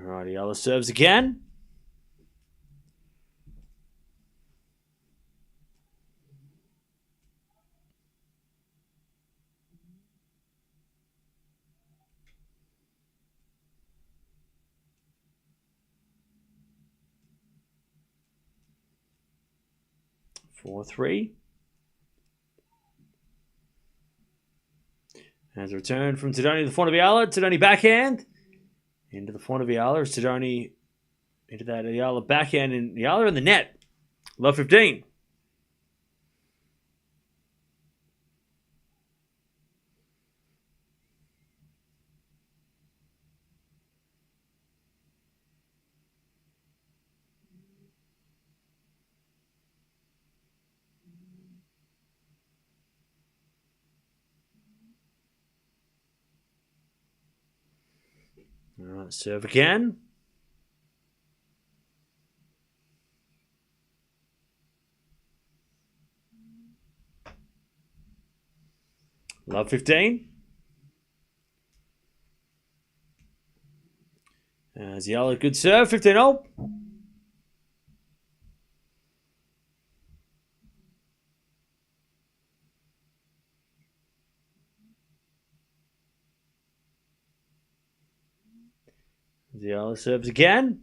All right, Eala serves again. Four, 3. As a return from Todoni to the front of Eala. Todoni backhand. Into the front of Eala. As Todoni into that Eala backhand. And Eala in the net. Love 15. All right, serve again. Love 15. Eala, good serve. 15-all. Eala serves again.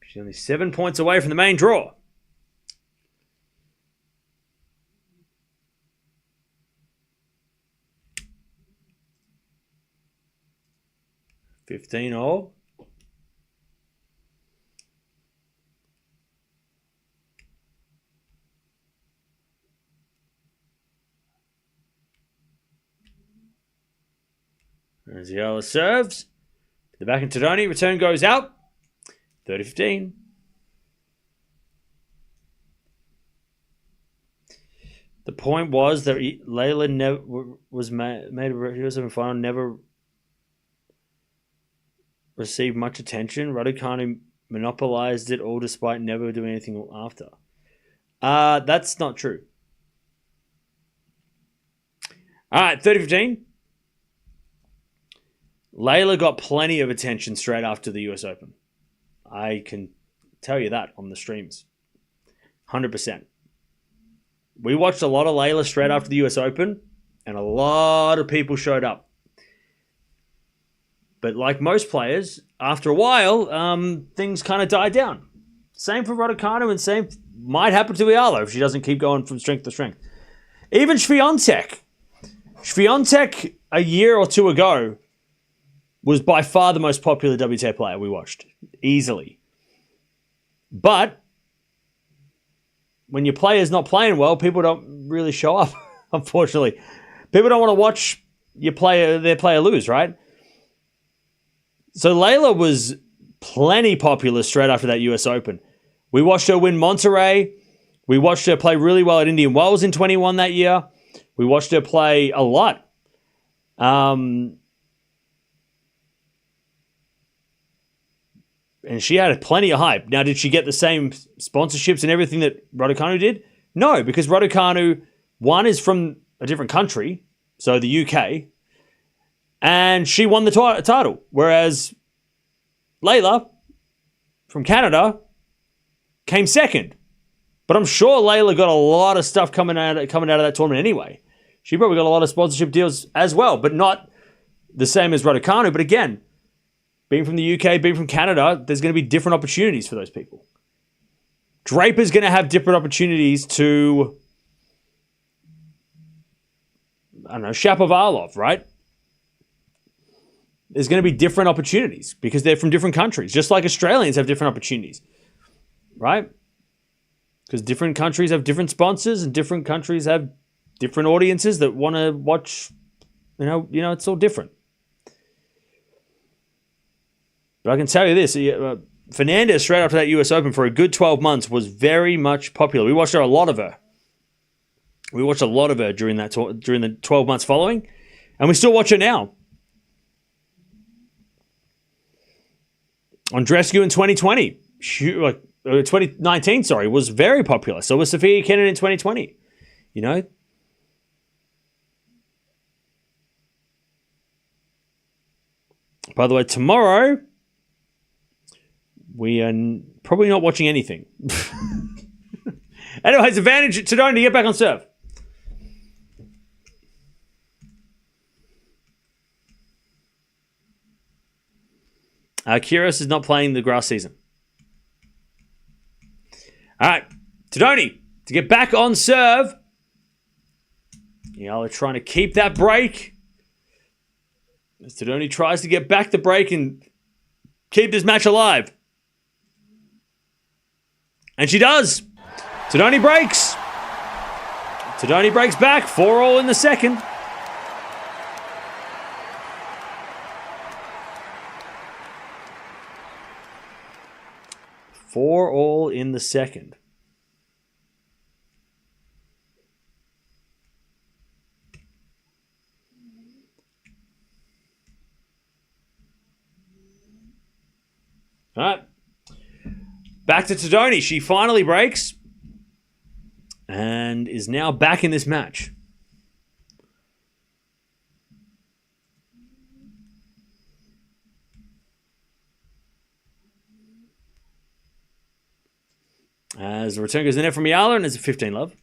She's only 7 points away from the main draw. $15-all. As Eala serves. To the back in Todoni. Return goes out. 30-15. The point was that Layla never was made a US Open final, never received much attention. Raducanu monopolized it all despite never doing anything after. That's not true. All right, 30-15. Layla got plenty of attention straight after the US Open. I can tell you that on the streams. 100%. We watched a lot of Layla straight after the US Open, and a lot of people showed up. But like most players, after a while, things kind of died down. Same for Raducanu, and same might happen to Eala if she doesn't keep going from strength to strength. Even Swiatek. Swiatek, a year or two ago, was by far the most popular WTA player we watched. Easily. But when your player's not playing well, people don't really show up, unfortunately. People don't want to watch their player lose, right? So Layla was plenty popular straight after that US Open. We watched her win Monterey. We watched her play really well at Indian Wells in 21 that year. We watched her play a lot. And she had plenty of hype. Now, did she get the same sponsorships and everything that Raducanu did? No, because Raducanu, one, is from a different country, so the UK, and she won the title. Whereas Layla, from Canada, came second. But I'm sure Layla got a lot of stuff coming out of that tournament anyway. She probably got a lot of sponsorship deals as well, but not the same as Raducanu. But again, being from the UK, being from Canada, there's going to be different opportunities for those people. Draper's going to have different opportunities to, I don't know, Shapovalov, right? There's going to be different opportunities because they're from different countries, just like Australians have different opportunities, right? Because different countries have different sponsors and different countries have different audiences that want to watch, you know, it's all different. But I can tell you this, Fernandez, straight after that US Open for a good 12 months, was very much popular. We watched a lot of her. We watched a lot of her during the 12 months following, and we still watch her now. Andreescu in 2020, 2019, sorry, was very popular. So was Sofia Kenin in 2020. You know? By the way, tomorrow, we are probably not watching anything. Anyways, advantage Todoni to get back on serve. Kyrgios is not playing the grass season. All right, Todoni to get back on serve. Eala trying to keep that break. As Todoni tries to get back the break and keep this match alive. And she does. Todoni breaks. Todoni breaks back. 4-all in the second. Four all in the second. All right. Back to Todoni. She finally breaks. And and is now back in this match. As the return goes in there from Eala, and it's a 15 love.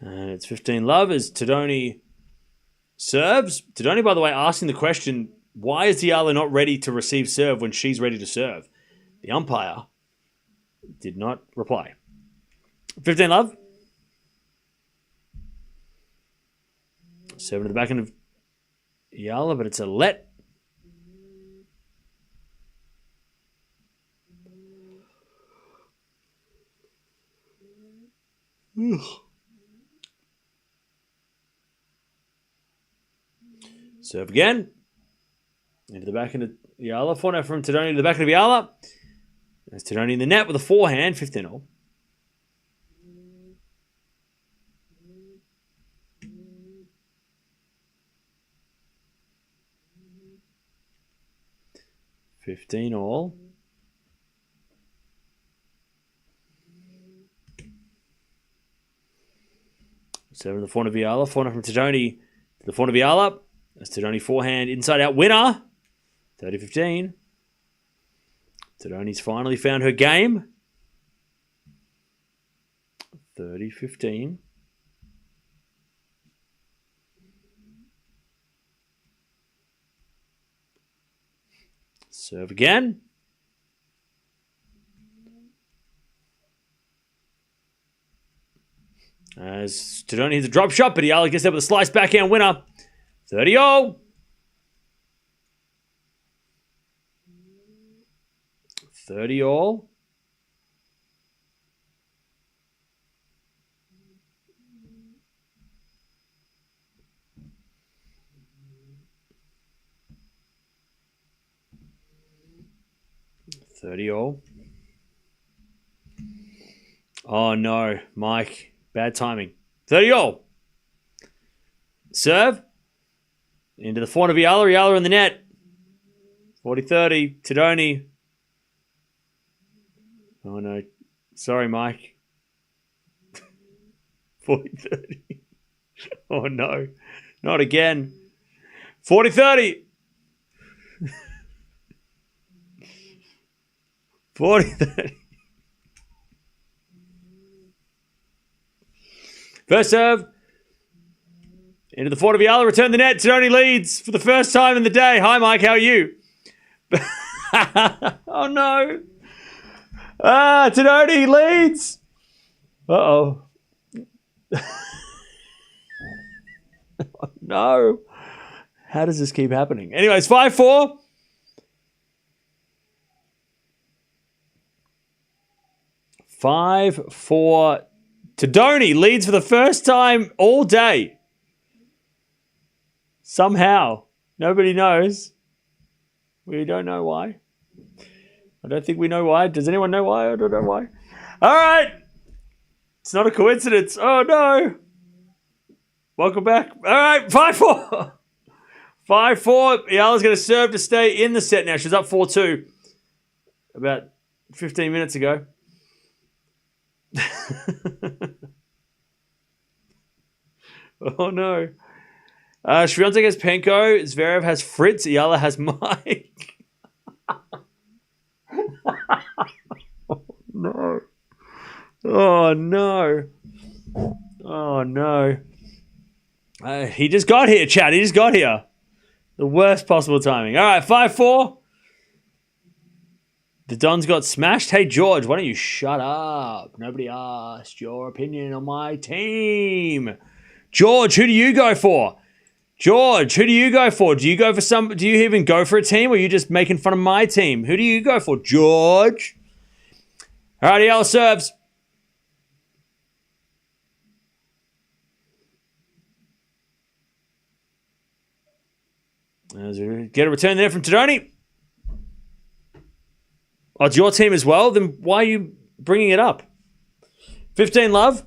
And it's 15 love as Todoni serves. Todoni, by the way, asking the question, why is Eala not ready to receive serve when she's ready to serve? The umpire did not reply. 15 love. Serve to the back end of Eala, but it's a let. Serve again. Into the back end of Eala. Forehand from Todoni to the back end of Eala. There's Todoni in the net with a forehand. 15-all. Serve in the forehand of Eala. Forehand from Todoni to the forehand of Eala. That's Todoni forehand, inside out winner. 30-15. Todoni's finally found her game. 30-15. Serve again. As Todoni hits a drop shot, but Eala gets there with a slice backhand winner. 30-all. 30-all. Oh no, Mike. Bad timing. 30-all. Serve. Into the forehand of Eala. Eala in the net. 40-30. Todoni. Oh no. Sorry, Mike. 40-30. Oh no. Not again. 40-30. 40-30. First serve. Into the forehand of Eala. Return the net. Todoni leads for the first time in the day. Hi, Mike. How are you? Oh, no. Todoni leads. Uh-oh. Oh, no. How does this keep happening? Anyways, 5-4. Todoni leads for the first time all day. Somehow. Nobody knows. We don't know why. I don't think we know why. Does anyone know why? I don't know why. All right. It's not a coincidence. Oh, no. Welcome back. All right. 5-4. 5-4. Eala's going to serve to stay in the set now. She's up 4-2 about 15 minutes ago. Oh, no. Swiatek has Penko. Zverev has Fritz. Eala has Mike. Oh, no. Oh, no. Oh, no. He just got here, Chad. He just got here. The worst possible timing. All right, 5-4. The Dons got smashed. Hey, George, why don't you shut up? Nobody asked your opinion on my team. George, who do you go for? George, who do you go for? Do you go for some? Do you even go for a team, or are you just making fun of my team? Who do you go for, George? All right, Eala serves. Get a return there from Todoni. Oh, it's your team as well? Then why are you bringing it up? 15 love?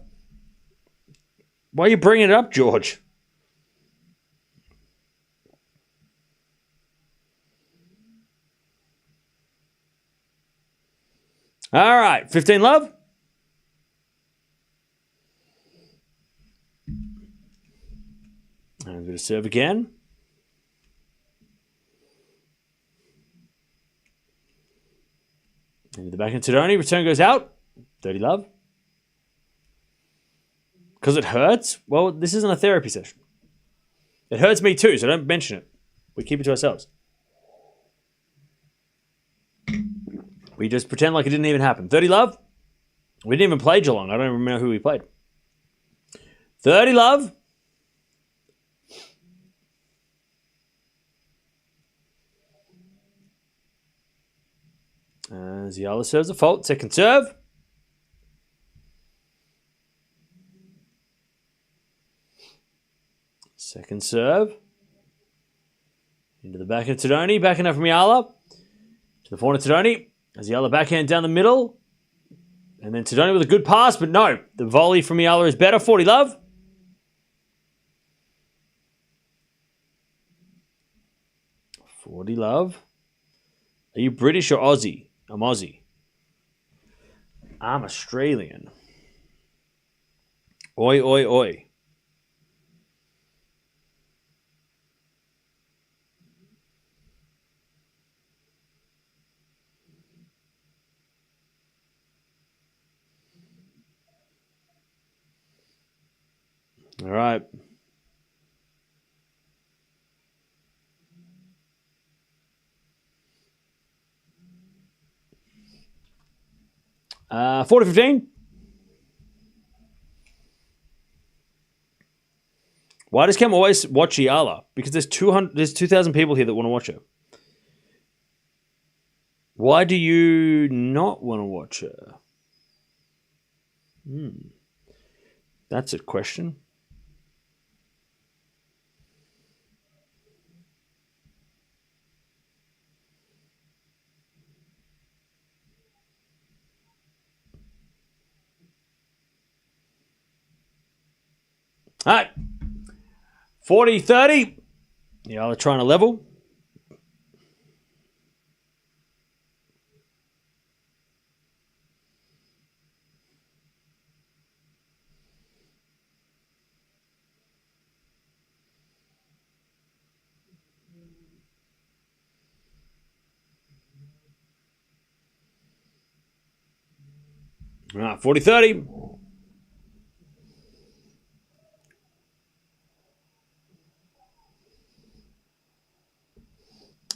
Why are you bringing it up, George? All right, 15 love. I'm going to serve again. Into the backhand Todoni. Return goes out. 30 love. Because it hurts? Well, this isn't a therapy session. It hurts me too, so don't mention it. We keep it to ourselves. We just pretend like it didn't even happen. 30 love. We didn't even play Geelong. I don't even remember who we played. 30 love. Eala serves a fault. Second serve. Second serve. Into the backhand Todoni. Backhand from Eala. To the forehand Todoni. As Eala backhand down the middle. And then Todoni with a good pass, but no. The volley from Eala is better. 40 love. Are you British or Aussie? I'm Aussie. I'm Australian. Oi, oi, oi. All right. Uh, 40-15. Why does Cam always watch Eala? Because there's 2,000 people here that want to watch her. Why do you not want to watch her? That's a question. All right. 40-30. Eala trying to level. All right, 40-30.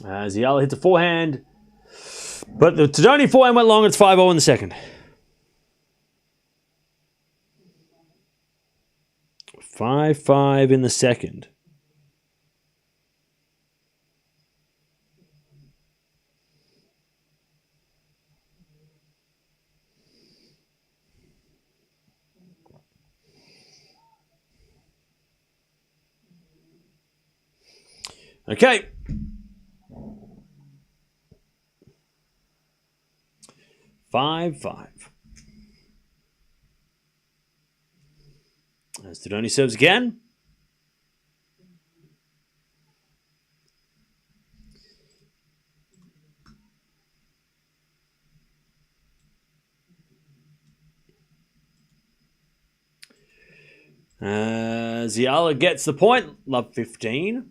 As Eala hits a forehand. But the Todoni forehand went long. It's 5-0 in the second. 5-5 in the second. Okay. Five. As Todoni serves again. Eala gets the point. Love 15.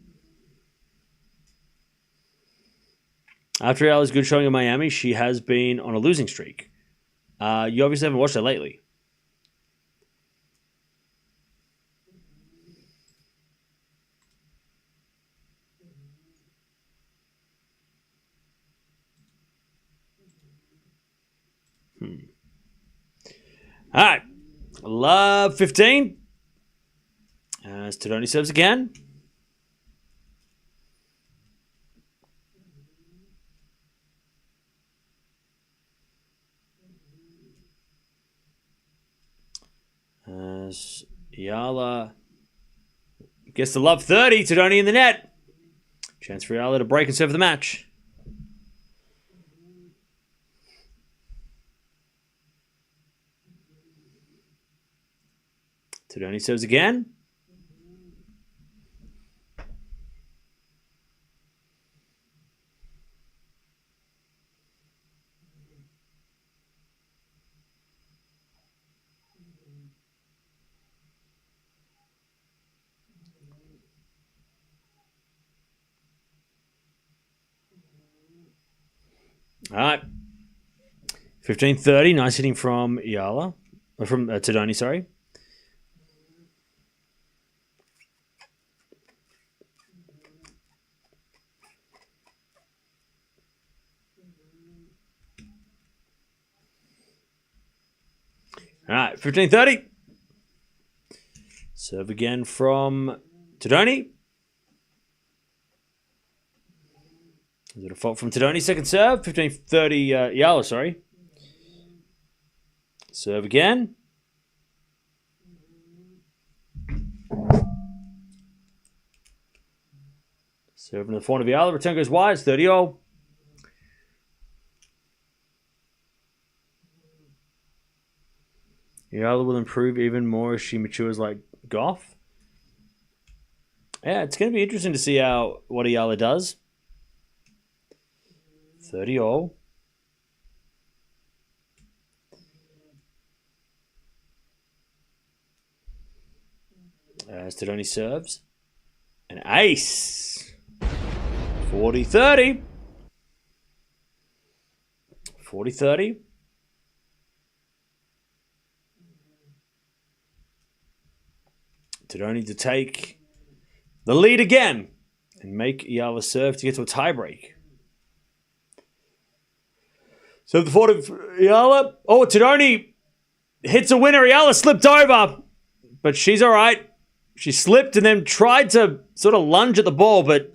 After Eala's good showing in Miami, she has been on a losing streak. You obviously haven't watched her lately. All right. Love 15. As Todoni serves again. As Eala gets the love 30. Todoni in the net. Chance for Eala to break and serve the match. Todoni serves again. All right. 15-30. Nice hitting from Eala. Or from Todoni, sorry. All right. 15-30. Serve again from Todoni. Is it a fault from Todoni? Second serve. 15-30. Eala, sorry. Serve again. Serve in the forehand of Eala. Return goes wide. It's 30-all. Eala will improve even more as she matures like Gauff. Yeah, it's going to be interesting to see what Eala does. 30-all. As Todoni serves. An ace. 40-30. 40-30. Todoni to take the lead again and make Eala serve to get to a tiebreak. So the forward of Eala. Oh, Todoni hits a winner. Eala slipped over, but she's all right. She slipped and then tried to sort of lunge at the ball, but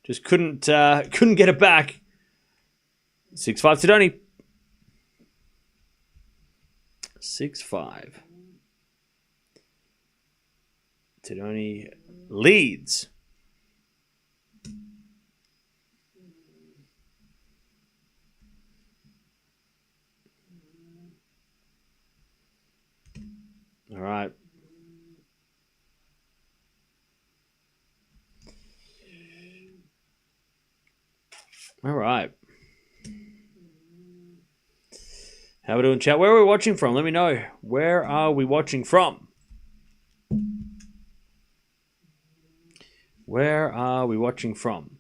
just couldn't get it back. 6-5 Todoni. 6-5. Todoni leads. All right. All right. How are we doing, chat? Where are we watching from? Let me know. Where are we watching from? Where are we watching from?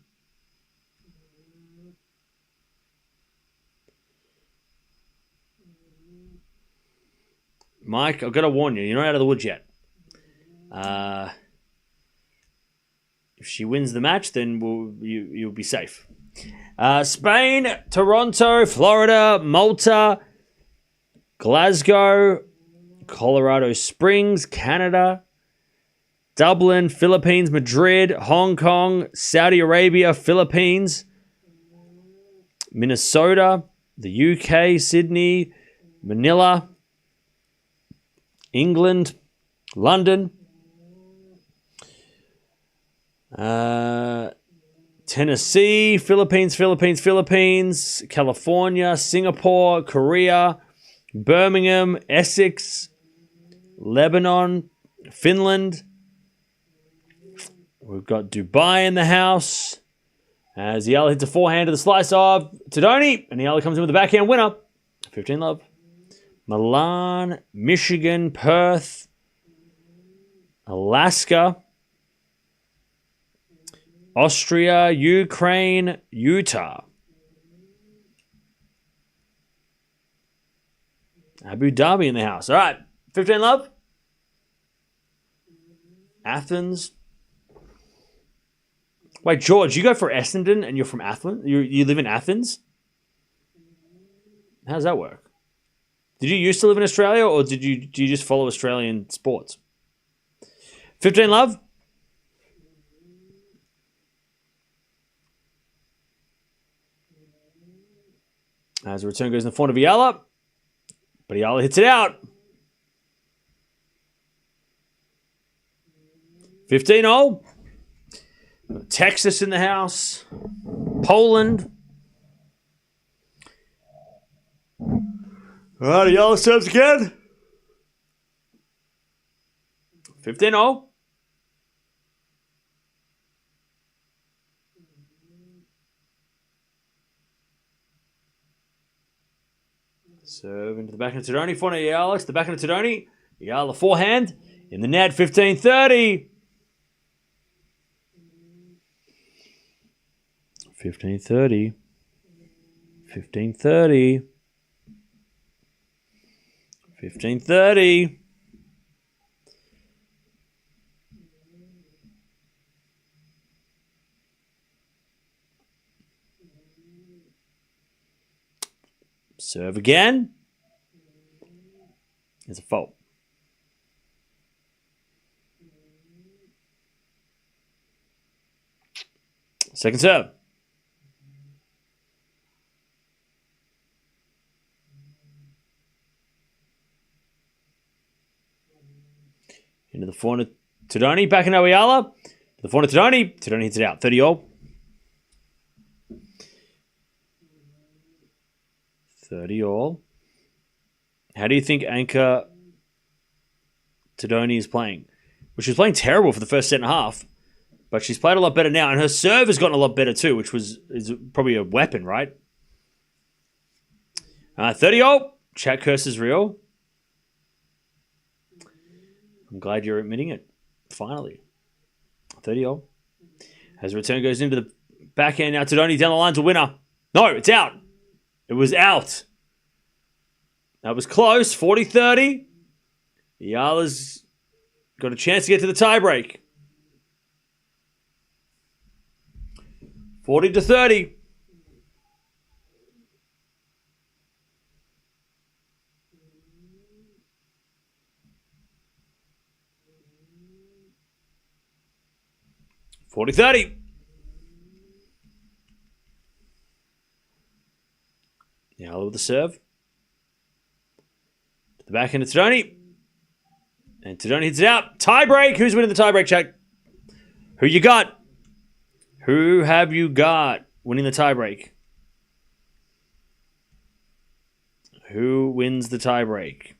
Mike, I've got to warn you. You're not out of the woods yet. If she wins the match, then you'll be safe. Spain, Toronto, Florida, Malta, Glasgow, Colorado Springs, Canada, Dublin, Philippines, Madrid, Hong Kong, Saudi Arabia, Philippines, Minnesota, the UK, Sydney, Manila, England, London, Tennessee, Philippines, California, Singapore, Korea, Birmingham, Essex, Lebanon, Finland. We've got Dubai in the house. As Eala hits a forehand to the slice of Todoni, and Eala comes in with a backhand winner. 15-love. Milan, Michigan, Perth, Alaska, Austria, Ukraine, Utah, Abu Dhabi in the house. All right, 15-love. Athens. Wait, George, you go for Essendon and you're from Athens? You live in Athens? How does that work? Did you used to live in Australia, or do you just follow Australian sports? 15-love. As the return goes in the forehand of Eala, but Eala hits it out. 15-all. Texas in the house. Poland. All right, Eala serves again. 15-all. Serve into the backhand of Todoni. Forehand Eala. The backhand of Todoni. Eala forehand. In the net. 15-30. 15-30. 15-30. 15-30. Serve again. It's a fault. Second serve. Into the forehand Todoni. Back in Eala. The forehand Todoni. Todoni hits it out. 30-all. 30-all. How do you think Anca Todoni is playing? Well, she was playing terrible for the first set and a half, but she's played a lot better now, and her serve has gotten a lot better too, which is probably a weapon, right? 30-all. Chat curse is real. I'm glad you're admitting it. Finally. 30-all. As return goes into the backhand now, Todoni down the line to winner. No, it's out. It was out. That was close. 40-30. Eala's got a chance to get to the tiebreak. 40-30. Eala with the serve. To the backhand of Todoni. And Todoni hits it out. Tiebreak. Who's winning the tiebreak, Jack? Who you got? Who have you got winning the tiebreak? Who wins the tiebreak?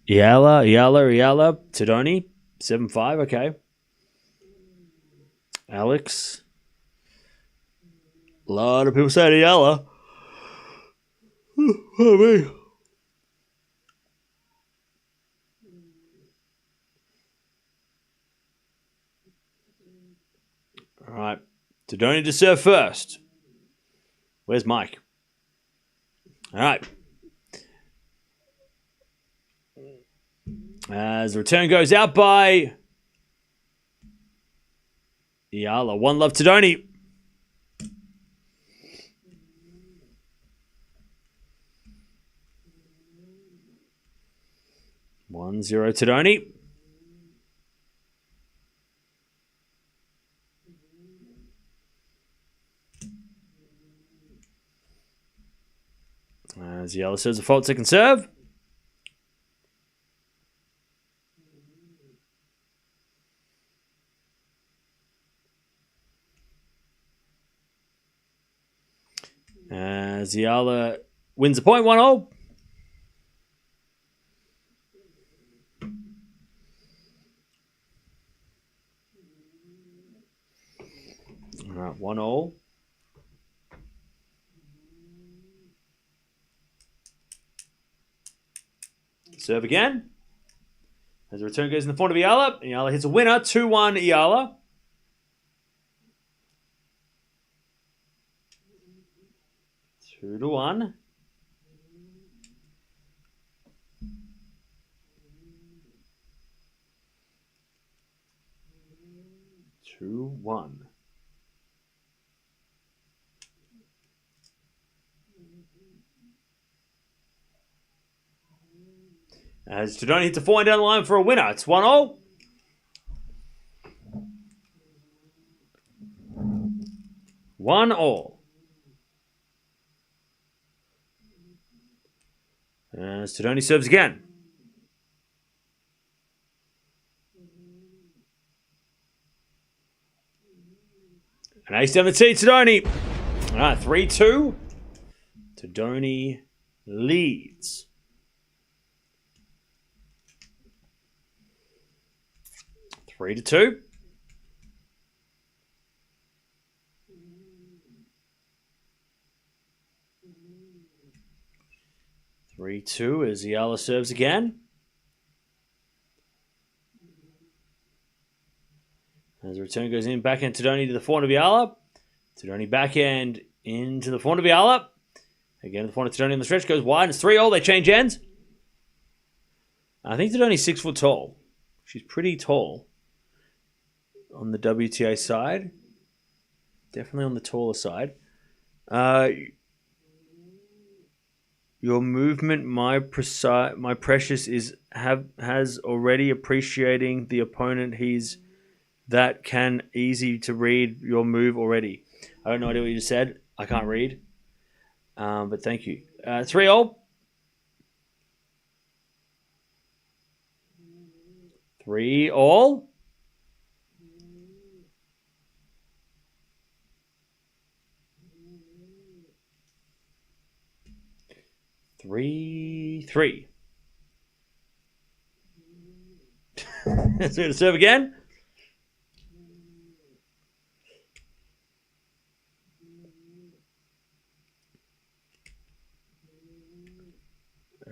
Eala. Todoni. 7-5, okay. Alex. A lot of people say Eala. Oh, me. All right. Todoni to serve first. Where's Mike? All right. As the return goes out by Eala. 1-love Todoni. 1-0 Todoni. As Eala says a fault second serve. As Eala wins the point, 1-0. All right, 1-0. Serve again. As the return goes in the front of Eala. Eala hits a winner, 2-1 Eala. Two to 1. Two, 1. As Todoni hits a forehand down the line for a winner. It's 1-0. One all. As Todoni serves again. An ace down the tee, Todoni. All right, 3-2. Todoni leads. Three to two. Three two as Eala serves again. As the return goes in, backhand Todoni to the forehand of Eala. Todoni backhand into the forehand of Eala. Again, the forehand of Todoni on the stretch goes wide. It's 3-3. They change ends. I think Todoni's 6 foot tall. She's pretty tall on the WTA side. Definitely on the taller side. Your movement, my precious, has already appreciating the opponent. He's that can easy to read your move already. I don't know what you just said. I can't read. But thank you. 3-3. 3-3. 3-3. So we're going to serve again.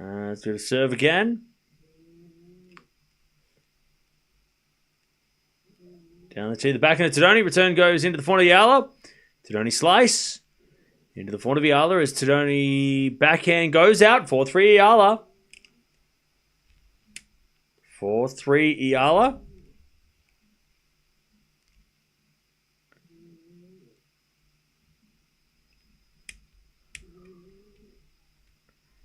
Let's do the serve again. Down the tee, the backhand of Todoni. Return goes into the front of Eala. Todoni slice. Into the front of Eala as Todoni backhand goes out. 4-3 Eala. 4-3 Eala.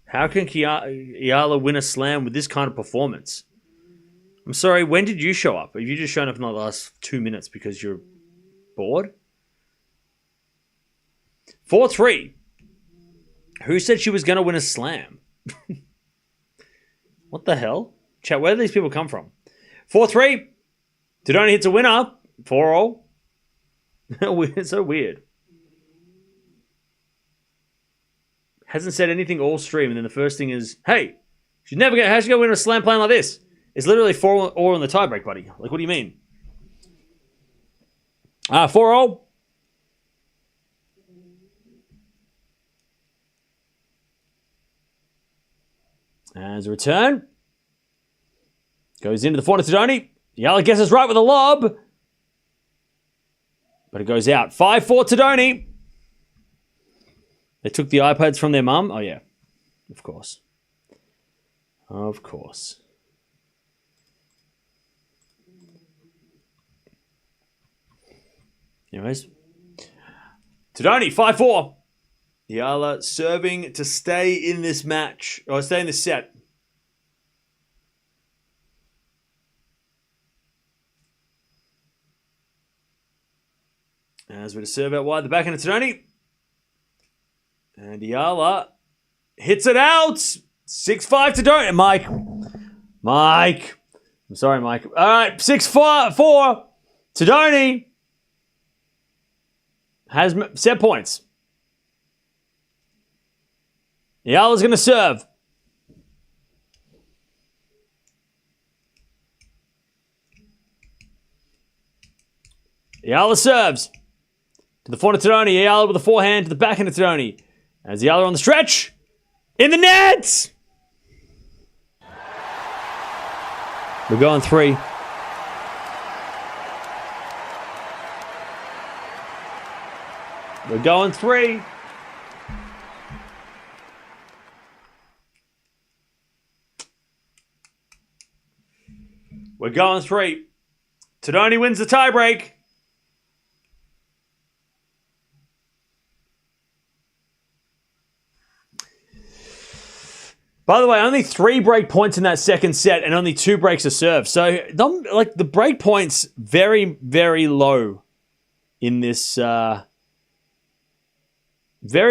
How can Eala win a slam with this kind of performance? I'm sorry, when did you show up? Have you just shown up in the last 2 minutes because you're bored? 4-3. Who said she was going to win a slam? What the hell? Chat, where do these people come from? 4-3. Todoni hits a winner. 4-0. It's so weird. Hasn't said anything all stream, and then the first thing is, hey, how's she going to win a slam playing like this? It's literally 4-4 on the tiebreak, buddy. Like, what do you mean? 4-0. As a return. Goes into the forehand of Todoni. Eala guesses right with a lob. But it goes out. 5-4 Todoni. They took the iPads from their mum? Oh, yeah. Of course. Of course. Anyways. Todoni, 5-4. Eala serving to stay in this match. Or stay in this set. As we serve out wide, the backhand of Todoni. And Eala hits it out. 6-5 Todoni. Mike. I'm sorry, Mike. All right, 6-4. Todoni has set points. Eala's going to serve. Eala serves. To the front of Todoni. Eala with the forehand to the backhand of Todoni. As Eala on the stretch. In the net! We're going 3. We're going 3. We're going 3. Todoni wins the tiebreak. By the way, only 3 break points in that second set and only 2 breaks of serve. So, like, the break points very, very low in this. Very,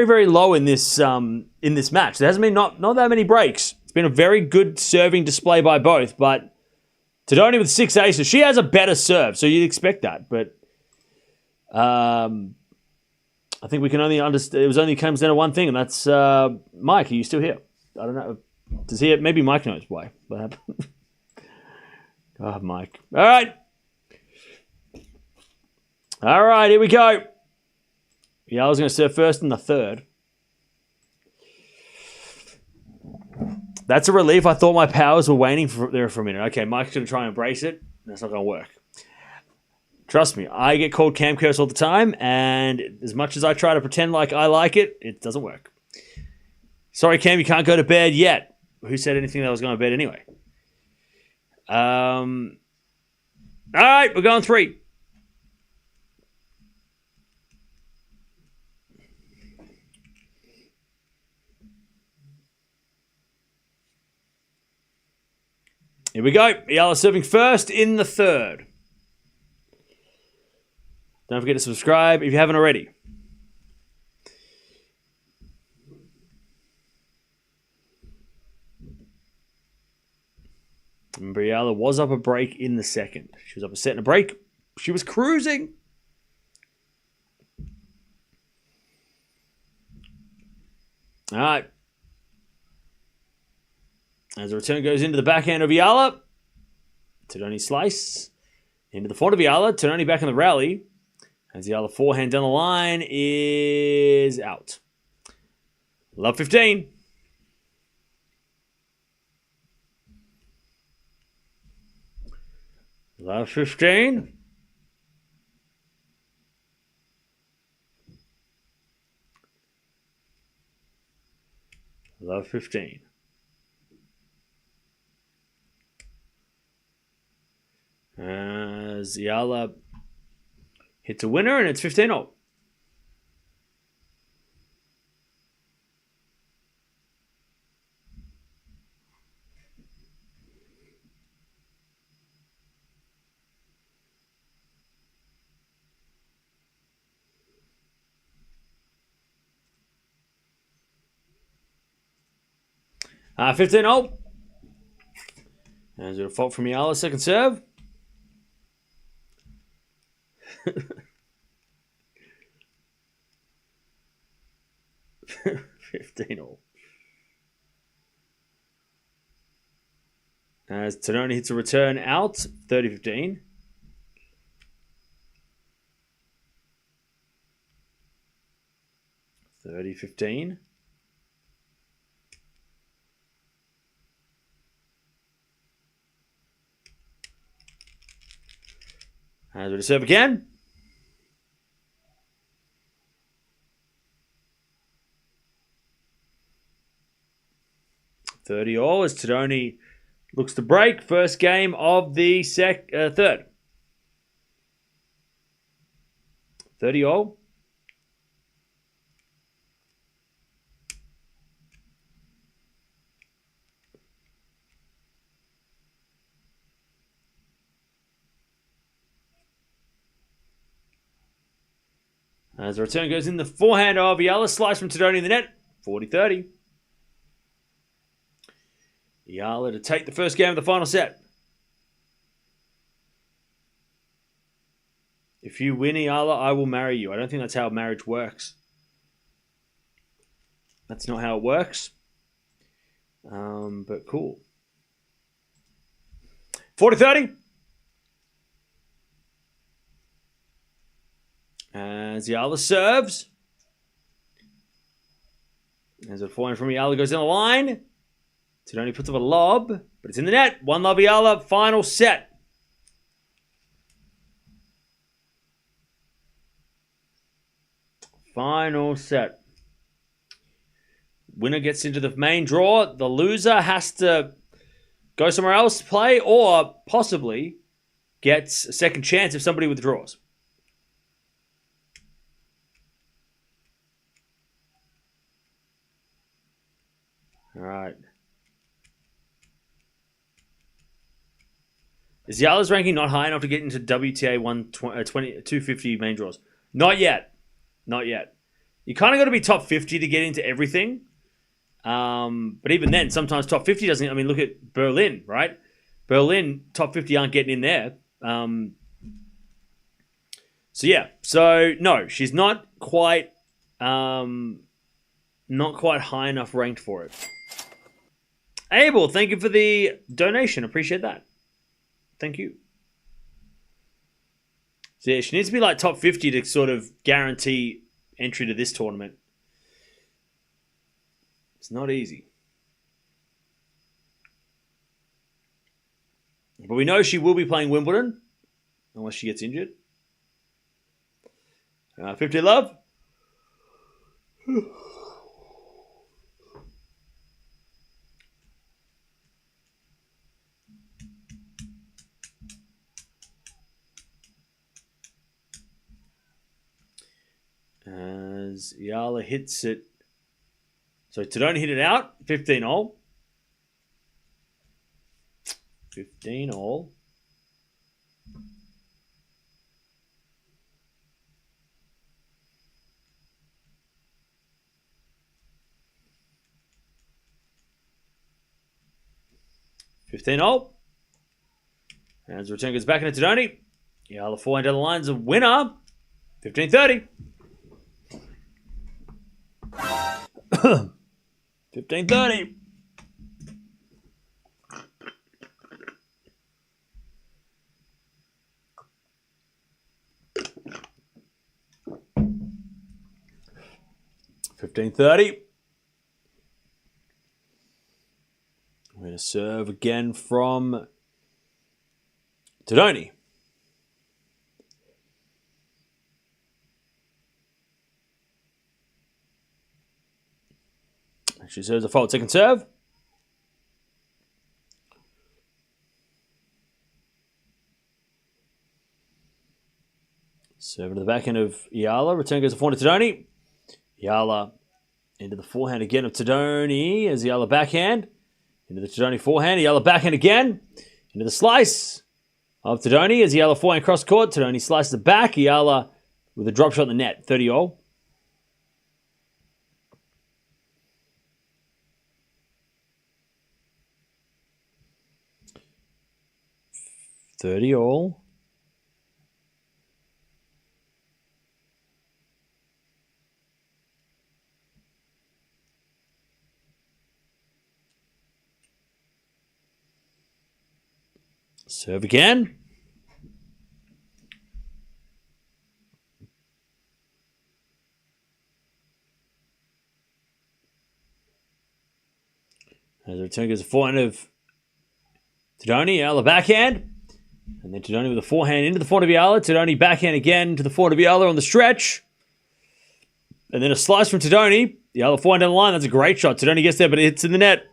very low in this match. There hasn't been not that many breaks. It's been a very good serving display by both, but Todoni with 6 aces. She has a better serve, so you'd expect that. But I think we can only understand. It was only comes down to one thing, and that's Mike. Are you still here? I don't know. Does he? Maybe Mike knows why. What happened? Oh, Mike. All right. All right, here we go. Yeah, I was going to serve first in the third. That's a relief. I thought my powers were waning there for a minute. Okay, Mike's going to try and embrace it. That's not going to work. Trust me, I get called Cam Curse all the time, and as much as I try to pretend like I like it, it doesn't work. Sorry, Cam, you can't go to bed yet. Who said anything that I was going to bed anyway? All right, we're going 3. Here we go. Eala serving first in the third. Don't forget to subscribe if you haven't already. Remember, Eala was up a break in the second. She was up a set and a break. She was cruising. All right. As the return goes into the backhand of Eala. Todoni slice. Into the front of Eala. Todoni back in the rally. As Eala forehand down the line is out. Love 15. Love 15. Love 15. As Eala hits a winner, and it's 15-0. Uh, 15-0. As a fault from Eala, second serve. 15-0. As Todoni hits a return out, 30-15. As we serve again. $30 as Todoni looks to break. First game of the third. 30-all. As the return goes in, the forehand of Eala, slice from Todoni in the net, 40-30. Eala to take the first game of the final set. If you win, Eala, I will marry you. I don't think that's how marriage works. That's not how it works. But cool. 40-30. As Eala serves. As a forehand from Eala goes down the line. Todoni puts up a lob, but it's in the net. 1-love Eala, final set. Final set. Winner gets into the main draw. The loser has to go somewhere else to play or possibly gets a second chance if somebody withdraws. All right. Is Eala's ranking not high enough to get into WTA 250 main draws? Not yet. Not yet. You kind of got to be top 50 to get into everything. But even then, sometimes top 50 doesn't... I mean, look at Berlin, right? Berlin, top 50 aren't getting in there. So, yeah. So, no, she's not quite not quite high enough ranked for it. Abel, thank you for the donation. Appreciate that. Thank you. So yeah, she needs to be like top 50 to sort of guarantee entry to this tournament. It's not easy. But we know she will be playing Wimbledon, unless she gets injured. 50 love. As Eala hits it. So Todoni hit it out. 15 all. 15 all. As the return goes back into Todoni. Eala forehand down the line's a winner. 15-30. 15-30. We're going to serve again from Todoni. She serves a fault second serve. Serve to the back end of Eala. Return goes to forehand to Todoni. Eala into the forehand again of Todoni as Eala backhand. Into the Todoni forehand. Eala backhand again. Into the slice of Todoni as Eala forehand cross court. Todoni slices it back. Eala with a drop shot in the net. 30 all. 30 all. Serve again. As the return goes to forehand of Todoni, Eala backhand. And then Todoni with a forehand into the forehand of Eala. Todoni backhand again to the forehand of Eala on the stretch. And then a slice from Todoni. Eala forehand down the line. That's a great shot. Todoni gets there, but it hits in the net.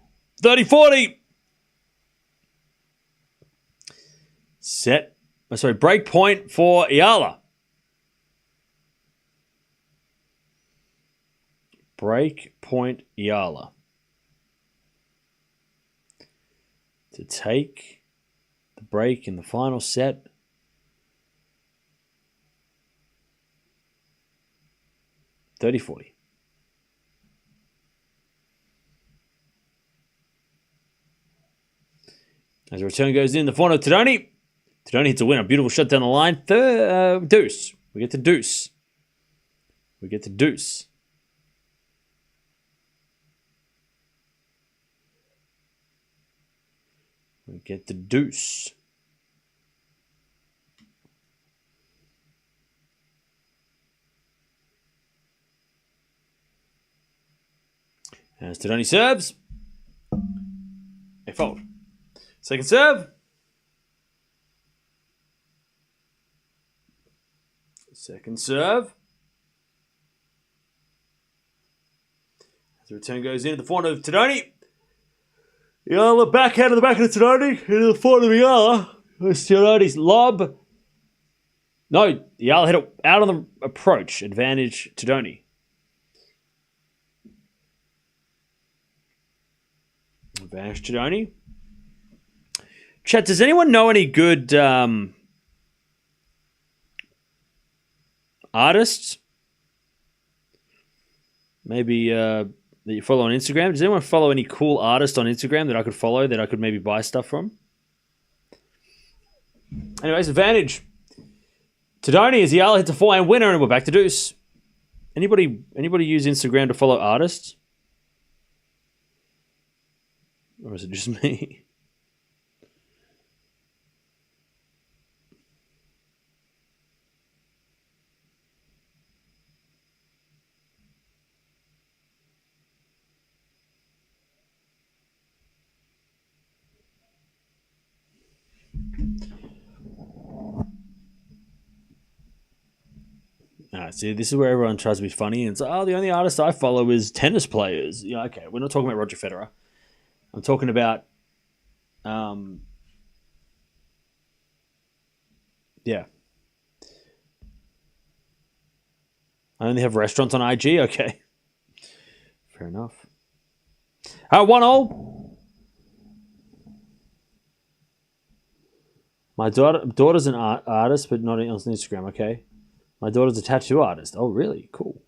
30-40. Break point for Eala. Break point Eala. To take the break in the final set. $30-40. As the return goes in, the forehand of Todoni. Todoni hits a winner. Beautiful shot down the line. Deuce. We get to deuce. We get to deuce. We get the deuce. As Todoni serves. A fault. Second serve. Second serve. As the return goes in, the forehand of Todoni. Eala backhand to the backhand of Todoni. Into the forehand of Eala. Todoni's lob. No, Eala hit it out on the approach. Advantage Todoni. Advantage Todoni. Chat, does anyone know any good artists? Maybe that you follow on Instagram. Does anyone follow any cool artists on Instagram that I could follow, that I could maybe buy stuff from? Anyways, advantage Todoni as Eala hits a forehand winner, and we're back to deuce. Anybody use Instagram to follow artists? Or is it just me? See, this is where everyone tries to be funny and say, oh, the only artist I follow is tennis players. Yeah, okay, we're not talking about Roger Federer. I'm talking about, yeah. I only have restaurants on IG? Okay. Fair enough. 1-0. My daughter's an artist, but not on Instagram, okay? My daughter's a tattoo artist. Oh, really? Cool.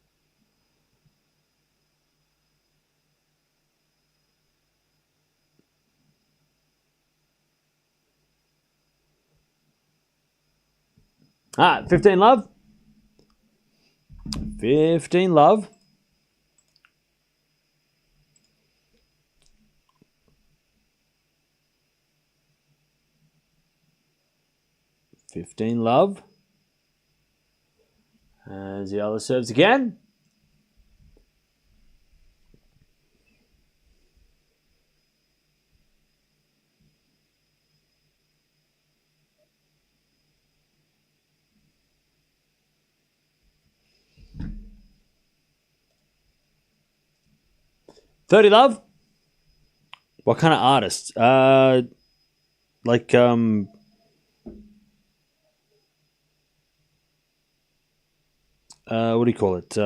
All right, 15 love. 15 love. Love. As the other serves again. $30 love. What kind of artist? Like what do you call it?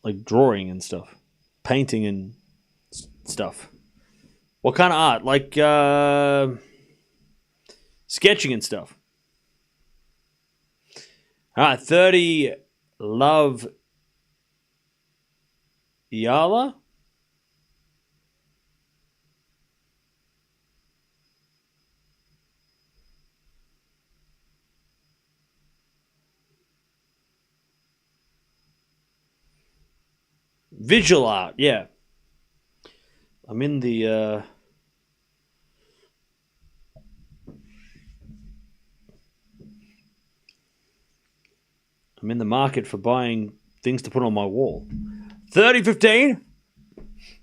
Like drawing and stuff, painting and stuff. What kind of art? Like sketching and stuff. All right, 30 love. Eala. Visual art, yeah. I'm in the market for buying things to put on my wall. 30-15.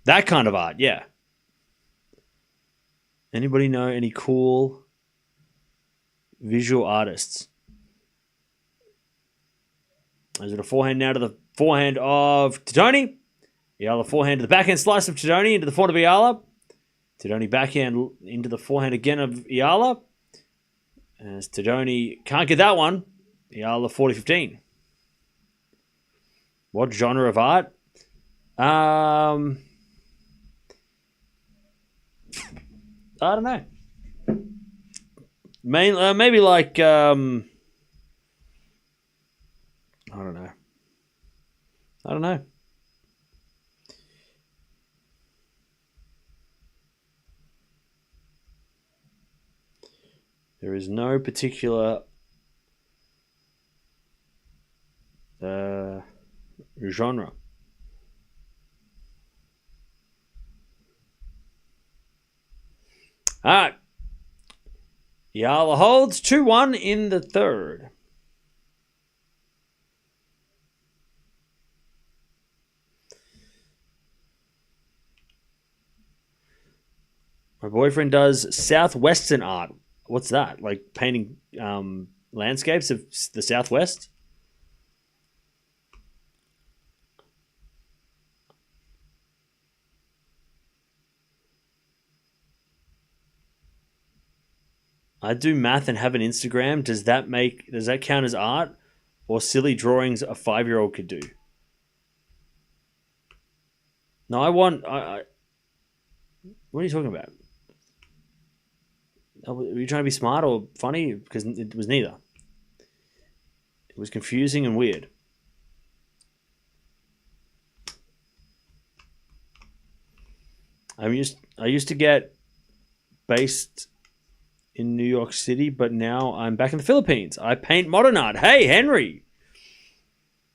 That kind of art, yeah. Anybody know any cool visual artists? Is it a forehand now to the forehand of Todoni? Eala forehand to the backhand slice of Todoni into the forehand of Eala. Todoni backhand into the forehand again of Eala. As Todoni can't get that one. Eala 40-15. What genre of art? I don't know. Maybe like I don't know. There is no particular genre. All right. Eala holds 2-1 in the third. My boyfriend does southwestern art. What's that? Like painting landscapes of the Southwest? I do math and have an Instagram. Does that count as art or silly drawings a 5-year-old could do? No, what are you talking about? Were you trying to be smart or funny? Because it was neither. It was confusing and weird. I used to get based in New York City, but now I'm back in the Philippines. I paint modern art. Hey, Henry.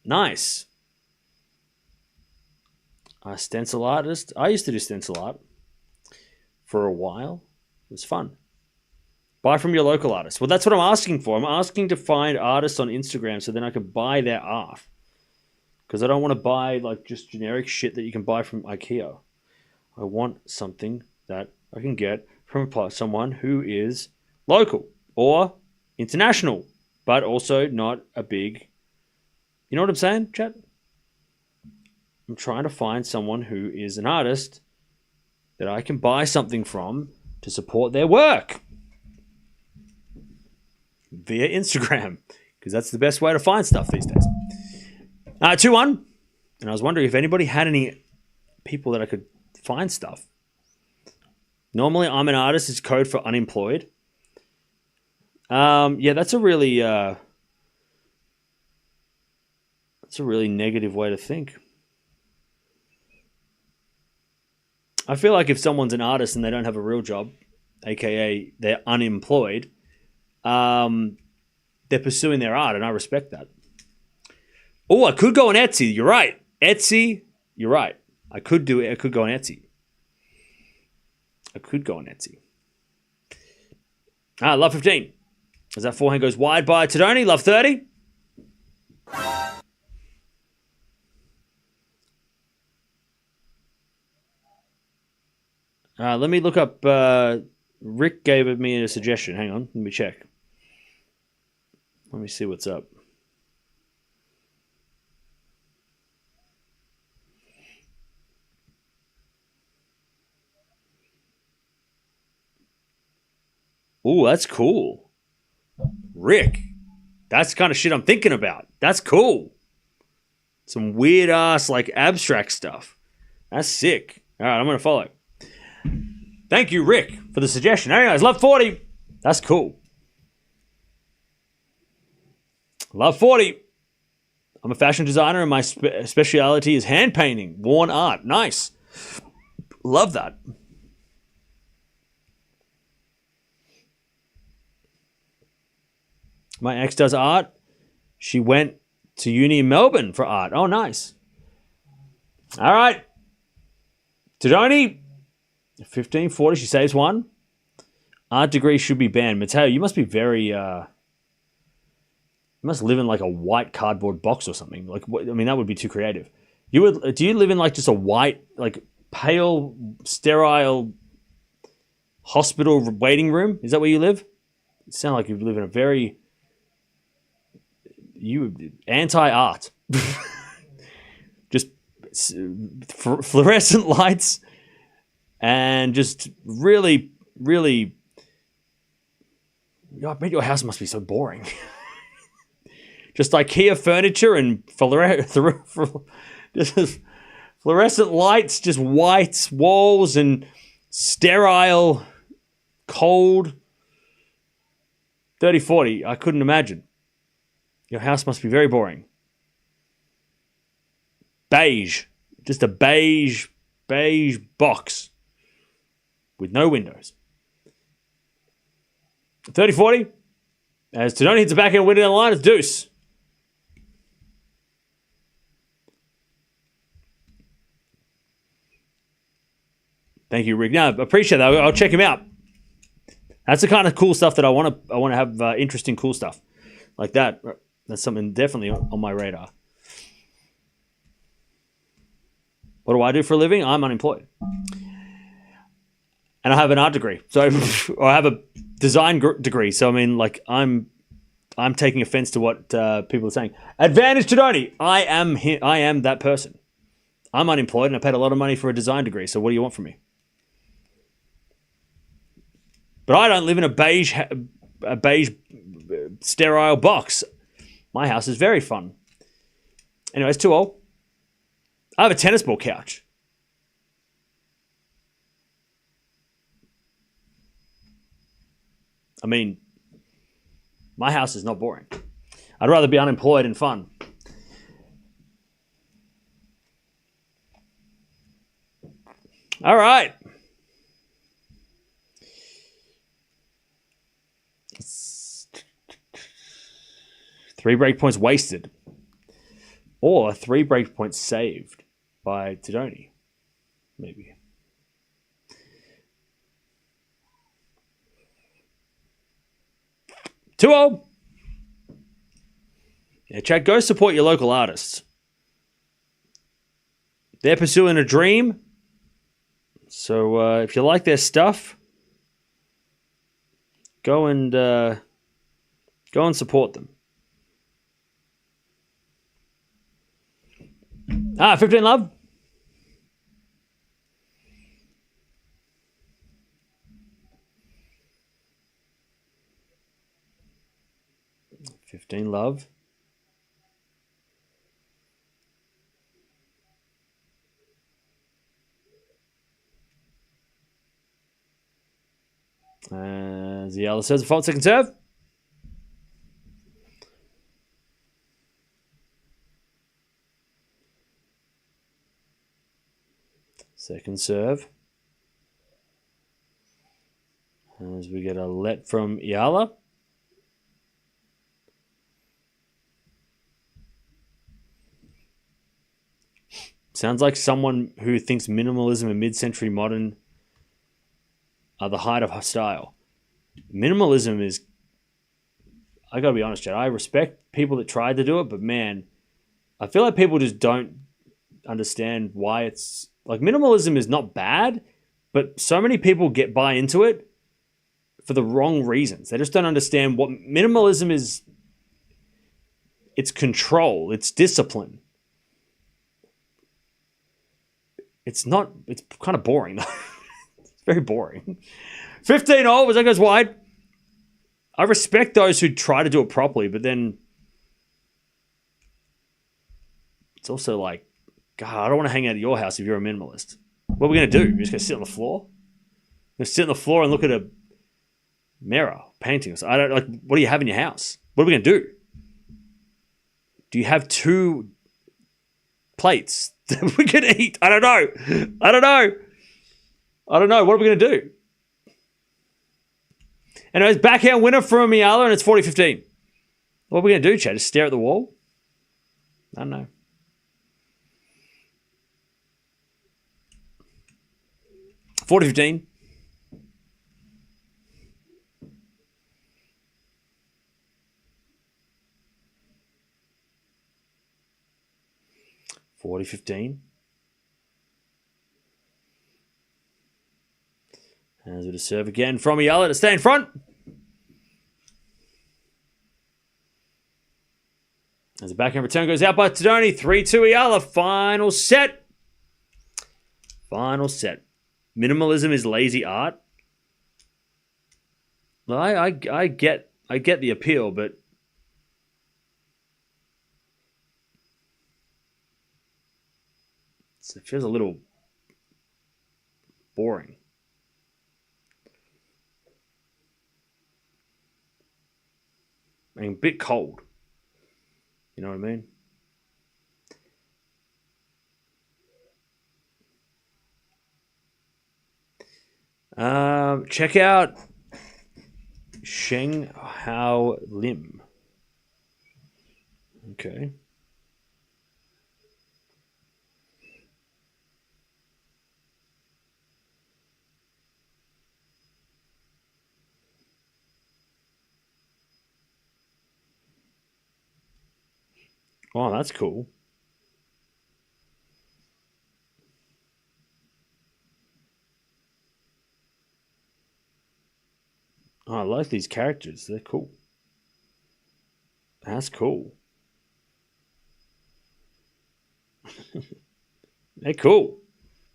Nice. A stencil artist. I used to do stencil art for a while. It was fun. Buy from your local artist. Well, that's what I'm asking for. I'm asking to find artists on Instagram so then I can buy their art. Because I don't want to buy like just generic shit that you can buy from IKEA. I want something that I can get from someone who is local or international, but also not a big... You know what I'm saying, chat? I'm trying to find someone who is an artist that I can buy something from to support their work via Instagram, because that's the best way to find stuff these days. 2-1. And I was wondering if anybody had any people that I could find stuff. Normally, I'm an artist. It's code for unemployed. Yeah, that's a really negative way to think. I feel like if someone's an artist and they don't have a real job, aka they're unemployed, they're pursuing their art, and I respect that. Oh, I could go on Etsy. You're right. Etsy, you're right. I could do it. I could go on Etsy. Love 15. As that forehand goes wide by Todoni. Love 30. Let me look up. Rick gave me a suggestion. Hang on. Let me check. Let me see what's up. Ooh, that's cool. Rick, that's the kind of shit I'm thinking about. That's cool. Some weird ass, like, abstract stuff. That's sick. All right, I'm going to follow. Thank you, Rick, for the suggestion. Anyways, love 40. That's cool. Love 40. I'm a fashion designer and my speciality is hand painting, worn art. Nice. Love that. My ex does art. She went to uni in Melbourne for art. Oh, nice. All right. Todoni, 1540. She saves one. Art degree should be banned. Mateo, you must be very... you must live in like a white cardboard box or something. Like, I mean, that would be too creative. Do you live in like just a white, like pale, sterile hospital waiting room? Is that where you live? It sounds like you live in a very... anti-art. Just fluorescent lights and just really, really... I bet your house must be so boring. Just IKEA furniture and fluorescent lights, just white walls and sterile, cold. 30-40, I couldn't imagine. Your house must be very boring. Beige. Just a beige box with no windows. 30-40. As Todoni hits the backhand winner down the line, it's deuce. Thank you, Rick. No, I appreciate that. I'll check him out. That's the kind of cool stuff that I want to have interesting, cool stuff like that. That's something definitely on my radar. What do I do for a living? I'm unemployed. And I have an art degree. So or I have a design degree. So I mean, like I'm taking offense to what people are saying. Advantage Todoni. I am that person. I'm unemployed and I paid a lot of money for a design degree. So what do you want from me? But I don't live in a beige sterile box. My house is very fun. Anyway, it's too old. I have a tennis ball couch. I mean, my house is not boring. I'd rather be unemployed and fun. All right. Three break points wasted. Or 3 break points saved by Todoni. maybe. Too old. Yeah, chat, go support your local artists. They're pursuing a dream. So if you like their stuff, go and support them. 15 love. $15 love. Eala says, fault second serve. Second serve. As we get a let from Eala. Sounds like someone who thinks minimalism and mid-century modern are the height of style. Minimalism is, I gotta be honest, Chad, I respect people that tried to do it, but man, I feel like people just don't understand why it's, like, minimalism is not bad, but so many people buy into it for the wrong reasons. They just don't understand what minimalism is. It's control, it's discipline. It's kind of boring, though. It's very boring. 15 all, that goes wide. I respect those who try to do it properly, but then it's also like, God, I don't want to hang out at your house if you're a minimalist. What are we going to do? You're just going to sit on the floor? You're going to sit on the floor and look at a mirror, paintings. I don't like. What do you have in your house? What are we going to do? Do you have 2 plates that we can eat? I don't know. What are we going to do? Anyways, backhand winner from Eala, and it's 40-15. What are we going to do, Chad? Just stare at the wall? I don't know. $40-15. $40-15. As it is serve again from Eala to stay in front. As the backhand return goes out by Todoni. 3-2 Eala. Final set. Minimalism is lazy art. Well, I get the appeal, but it feels a little boring. I mean, a bit cold. You know what I mean? Check out Sheng Hao Lim. Okay. Oh, that's cool. Oh, I like these characters. They're cool. That's cool. They're cool.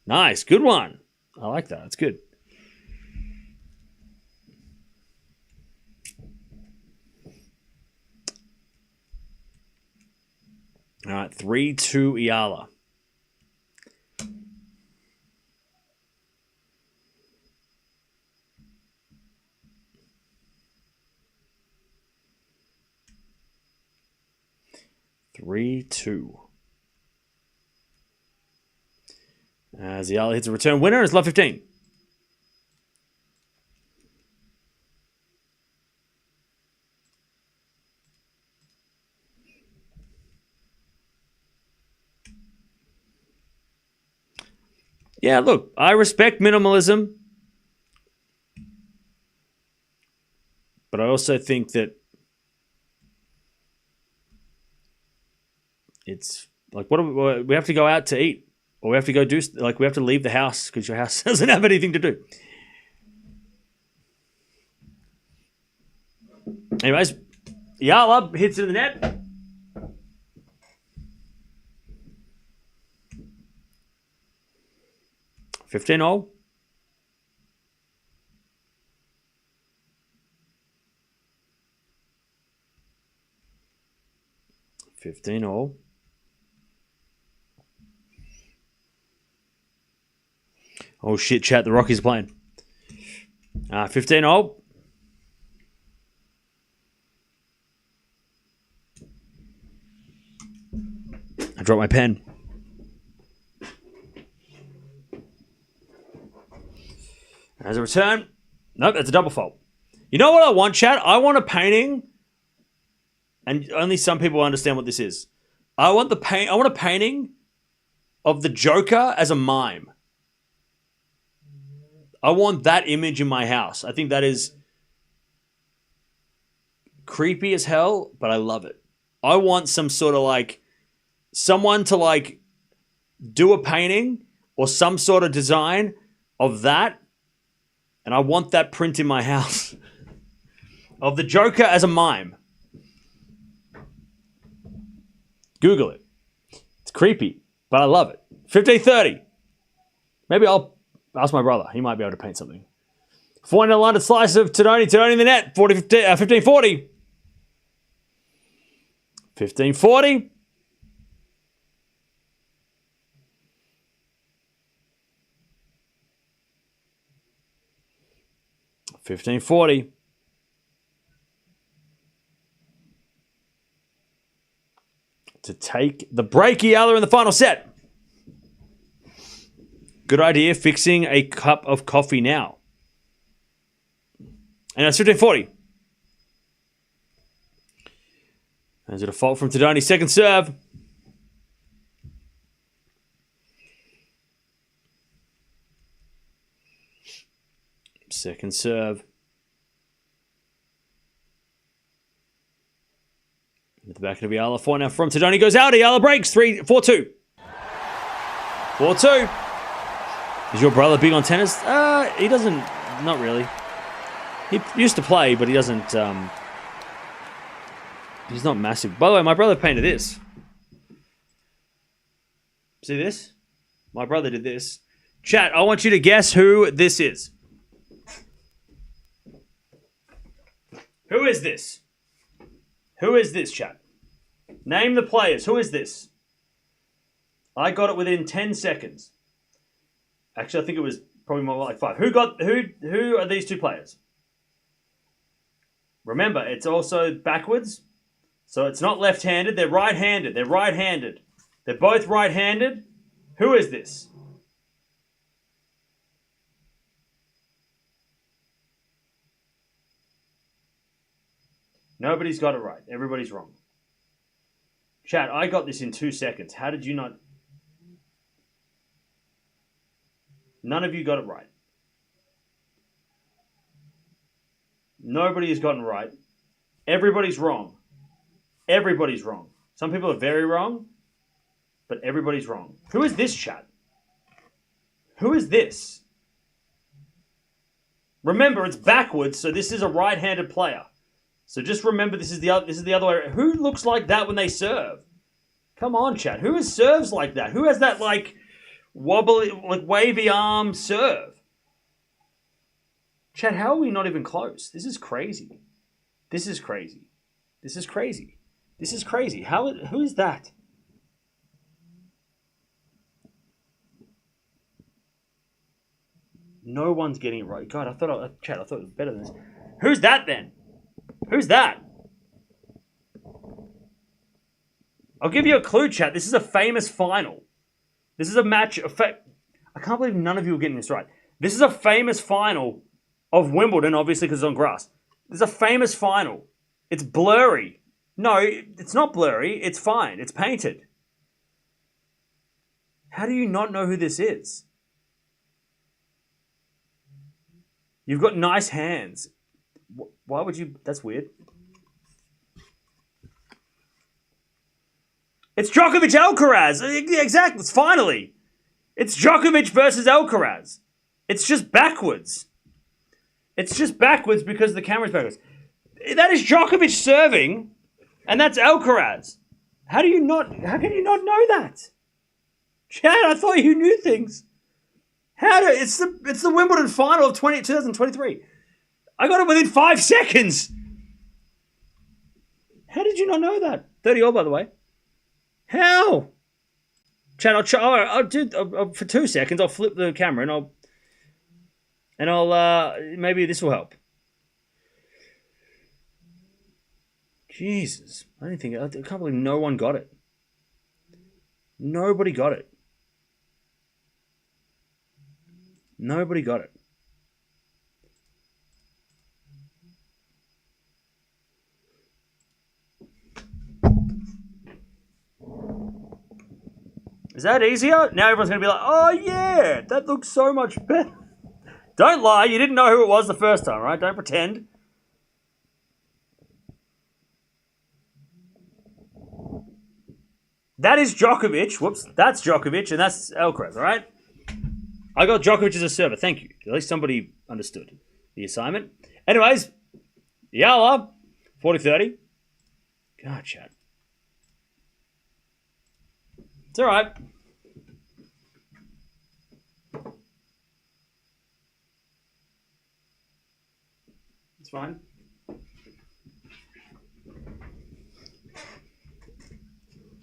Nice. Good one. I like that. That's good. All right. 3-2 Eala. As Eala hits a return winner, it's love 15. Yeah, look, I respect minimalism. But I also think that it's like, we have to go out to eat, or we have to go do, like, we have to leave the house because your house doesn't have anything to do. Anyways, Eala hits it in the net. $15-all. 15-all. Oh shit, chat, the Rockies playing. 15-all. I dropped my pen. As a return. Nope, that's a double fault. You know what I want, chat? I want a painting, and only some people understand what this is. I want a painting of the Joker as a mime. I want that image in my house. I think that is creepy as hell, but I love it. I want some sort of like someone to like do a painting or some sort of design of that, and I want that print in my house of the Joker as a mime. Google it. It's creepy, but I love it. 15-30. Maybe I'll ask my brother. He might be able to paint something. 400 London slice of Todoni. Todoni in the net. 15-40. 15-40. $15.40. To take the break, Eala in the final set. Good idea, fixing a cup of coffee now. And that's 15-40. There's a default from Todoni. Second serve. Second serve. At the back of Eala. 4 now from Todoni. Goes out. Eala breaks. 4-2. 4-2. Is your brother big on tennis? He doesn't. Not really. He used to play, but he doesn't. He's not massive. By the way, my brother painted this. See this? My brother did this. Chat, I want you to guess who this is. Who is this? Who is this, chat? Name the players. Who is this? I got it within 10 seconds. Actually, I think it was probably more like 5. Who are these two players? Remember, it's also backwards. So it's not left-handed. They're right-handed. They're right-handed. They're both right-handed. Who is this? Nobody's got it right. Everybody's wrong. Chat, I got this in 2 seconds. How did you not? None of you got it right. Nobody has gotten right. Everybody's wrong. Everybody's wrong. Some people are very wrong, but everybody's wrong. Who is this, chat? Who is this? Remember, it's backwards, so this is a right-handed player. So just remember, this is the other way. Who looks like that when they serve? Come on, chat. Who serves like that? Who has that like wobbly, like wavy arm serve? Chat, how are we not even close? This is crazy. This is crazy. This is crazy. This is crazy. Who is that? No one's getting it right. God, I thought it was better than this. Who's that then? Who's that? I'll give you a clue, chat. This is a famous final. This is a match. I can't believe none of you are getting this right. This is a famous final of Wimbledon, obviously because it's on grass. This is a famous final. It's blurry. No, it's not blurry. It's fine. It's painted. How do you not know who this is? You've got nice hands. Why would you? That's weird. It's Djokovic Alcaraz. Yeah, exactly. Finally. It's Djokovic versus Alcaraz. It's just backwards. It's just backwards because the camera's backwards. That is Djokovic serving, and that's Alcaraz. How can you not know that? Chad, I thought you knew things. It's the Wimbledon final of 2023. I got it within 5 seconds. How did you not know that? 30 all, by the way. How? Chad, I'll do for 2 seconds. I'll flip the camera and I'll maybe this will help. Jesus, I can't believe no one got it. Nobody got it. Nobody got it. Is that easier? Now everyone's going to be like, oh yeah, that looks so much better. Don't lie, you didn't know who it was the first time, right? Don't pretend. That is Djokovic. Whoops, that's Djokovic and that's Alcaraz, all right? I got Djokovic as a server. Thank you. At least somebody understood the assignment. Anyways, Eala, 40-30. God, chat. It's all right. It's fine.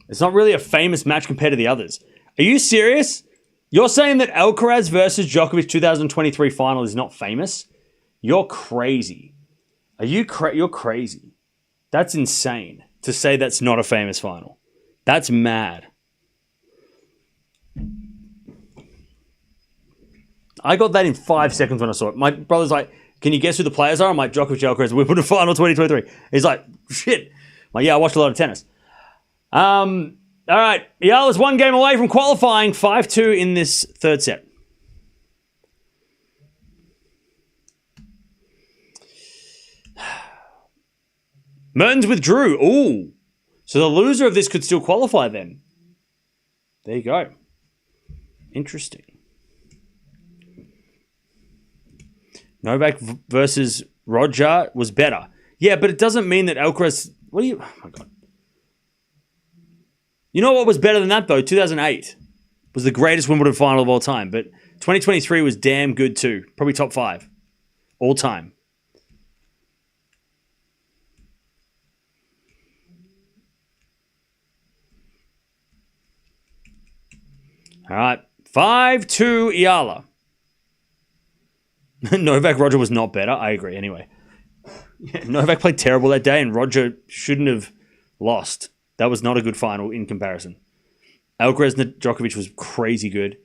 It's not really a famous match compared to the others. Are you serious? You're saying that Alcaraz versus Djokovic 2023 final is not famous? You're crazy. You're crazy. That's insane to say that's not a famous final. That's mad. I got that in 5 seconds when I saw it. My brother's like, can you guess who the players are? I'm like, Djokovic, Alcaraz, Wimbledon final 2023. He's like, shit. I'm like, yeah, I watched a lot of tennis. All right. Eala's 1 game away from qualifying, 5-2 in this third set. Mertens withdrew. Ooh. So the loser of this could still qualify then. There you go. Interesting. Novak versus Roger was better. Yeah, but it doesn't mean that Alcaraz... Oh my God. You know what was better than that, though? 2008 was the greatest Wimbledon final of all time. But 2023 was damn good, too. Probably top 5. All time. All right. 5-2 Eala. Novak Roger was not better. I agree. Anyway. Yeah, Novak played terrible that day, and Roger shouldn't have lost. That was not a good final in comparison. Alcaraz and Djokovic was crazy good.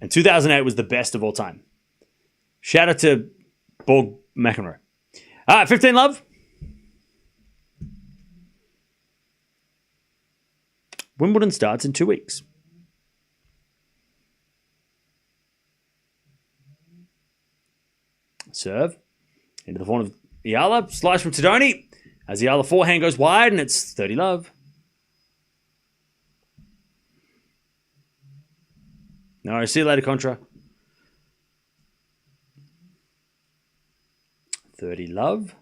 And 2008 was the best of all time. Shout out to Borg McEnroe. All right, 15 love. Wimbledon starts in 2 weeks. Serve. Into the form of Eala. Slice from Todoni. As Eala forehand goes wide, and it's 30 love. No, see you later, Contra. 30 love.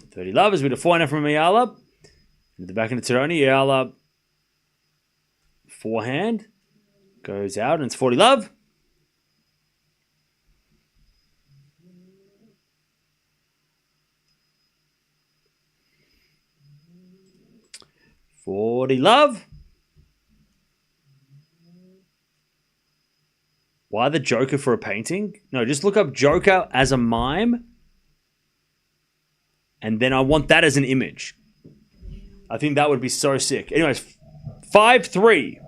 $30 love as we get a forehand from Eala. Into the back into Todoni. Eala forehand goes out, and it's 40 love. $40 love. Why the Joker for a painting? No, just look up Joker as a mime. And then I want that as an image. I think that would be so sick. Anyways, 5-3.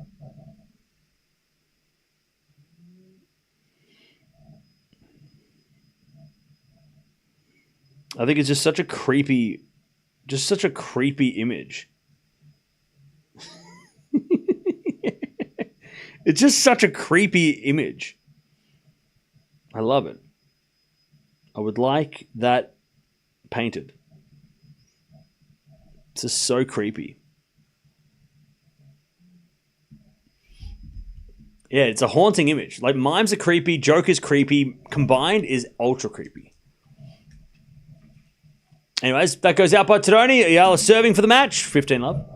I think it's just such a creepy image. It's just such a creepy image. I love it. I would like that painted. It's just so creepy. Yeah, it's a haunting image. Like, mimes are creepy, Joker's creepy. Combined is ultra creepy. Anyways, that goes out by Todoni. Eala serving for the match. 15 love.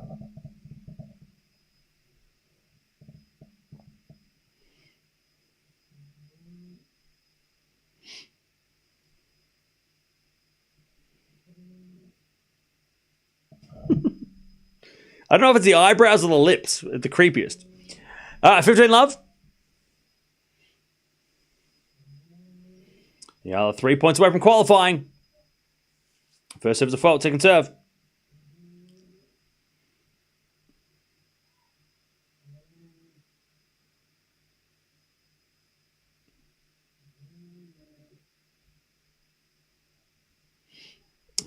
I don't know if it's the eyebrows or the lips. The creepiest. 15 love. Eala 3 points away from qualifying. First serve's a fault, second serve.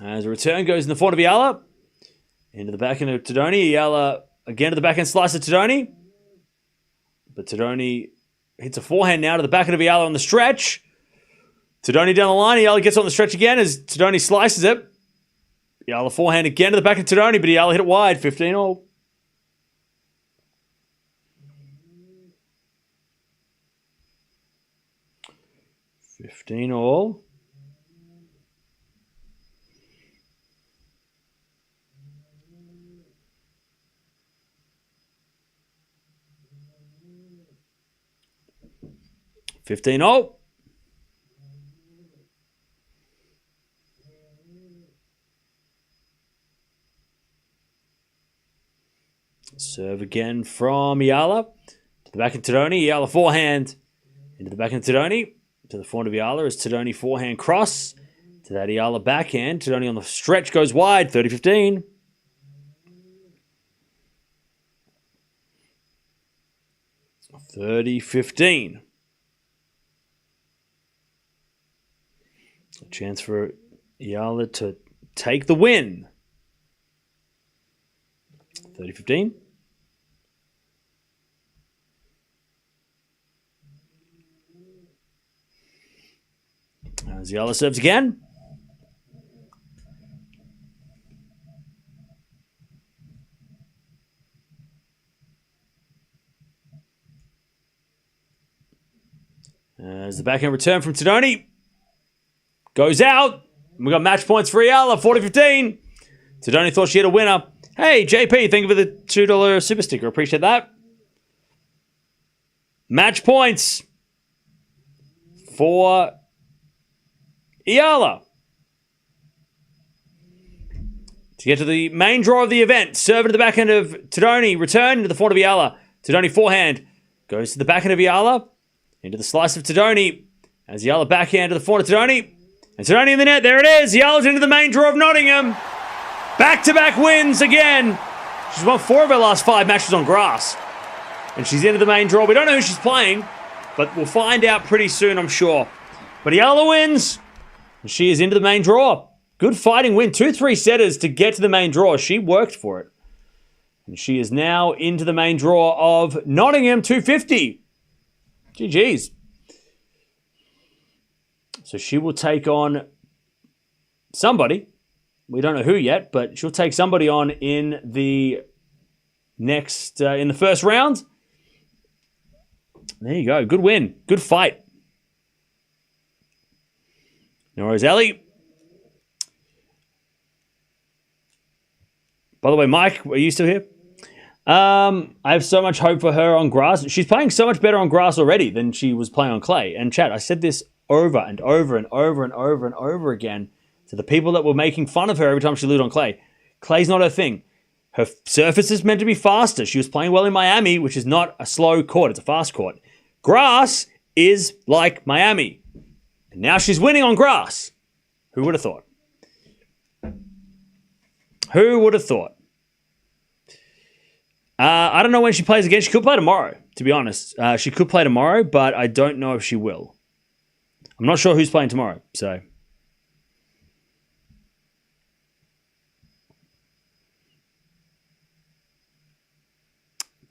As a return goes in the forehand of Eala. Into the backhand of Todoni. Eala again to the backhand slice of Todoni. But Todoni hits a forehand now to the backhand of Eala on the stretch. Todoni down the line. Eala gets on the stretch again as Todoni slices it. Eala forehand again to the back of Todoni, but Eala hit it wide. 15 all. Fifteen all. Serve again from Eala. To the back of Todoni. Eala forehand. Into the back of Todoni. To the forehand of Eala as Todoni forehand cross. To that Eala backhand. Todoni on the stretch goes wide. 30-15. A chance for Eala to take the win. 30-15. As Eala serves again. As the backhand return from Todoni goes out. We got match points for Eala, 40-15. Todoni thought she had a winner. Hey, JP, thank you for the $2 super sticker. Appreciate that. Match points for Eala. To get to the main draw of the event, serve to the backhand of Todoni, return into the forehand of Eala. Todoni forehand goes to the backhand of Eala, into the slice of Todoni, as Eala backhand to the forehand of Todoni, and Todoni in the net. There it is. Eala's into the main draw of Nottingham. Back-to-back wins again. She's won 4 of her last 5 matches on grass, and she's into the main draw. We don't know who she's playing, but we'll find out pretty soon, I'm sure. But Eala wins, and she is into the main draw. Good fighting win. 2 3-setters to get to the main draw. She worked for it. And she is now into the main draw of Nottingham 250. GG's. So she will take on somebody. We don't know who yet, but she'll take somebody on in the next, in the first round. There you go. Good win. Good fight. No worries, Ellie. By the way, Mike, are you still here? I have so much hope for her on grass. She's playing so much better on grass already than she was playing on clay. And chat, I said this over and over and over and over and over again to the people that were making fun of her every time she lose on clay. Clay's not her thing. Her surface is meant to be faster. She was playing well in Miami, which is not a slow court. It's a fast court. Grass is like Miami. And now she's winning on grass. Who would have thought? Who would have thought? I don't know when she plays again. She could play tomorrow, to be honest. She could play tomorrow, but I don't know if she will. I'm not sure who's playing tomorrow, so...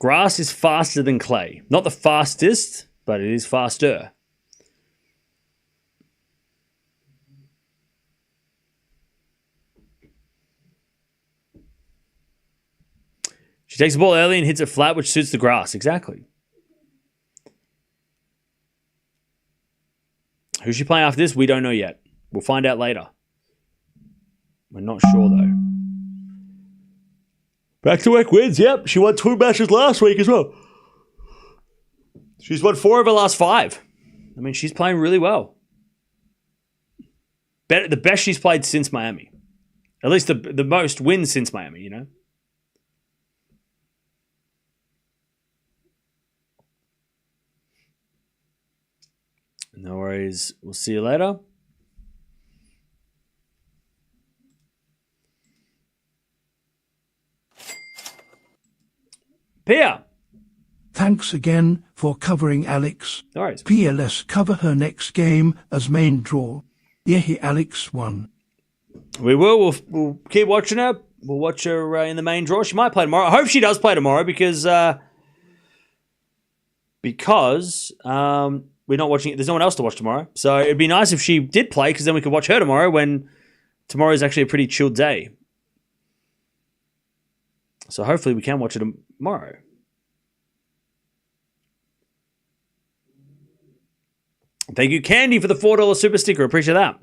Grass is faster than clay. Not the fastest, but it is faster. She takes the ball early and hits it flat, which suits the grass. Exactly. Who's she playing after this? We don't know yet. We'll find out later. We're not sure, though. Back-to-back wins. Yep, she won 2 matches last week as well. She's won 4 of her last 5. I mean, she's playing really well. The best she's played since Miami. At least the most wins since Miami, you know? No worries. We'll see you later. Pia. Thanks again for covering Alex. No worries. Pia, let's cover her next game as main draw. Yehi Alex won. We will. We'll keep watching her. We'll watch her in the main draw. She might play tomorrow. I hope she does play tomorrow because we're not watching it. There's no one else to watch tomorrow. So it'd be nice if she did play because then we could watch her tomorrow when tomorrow is actually a pretty chilled day. So hopefully we can watch it tomorrow. Thank you, Candy, for the $4 super sticker. Appreciate that.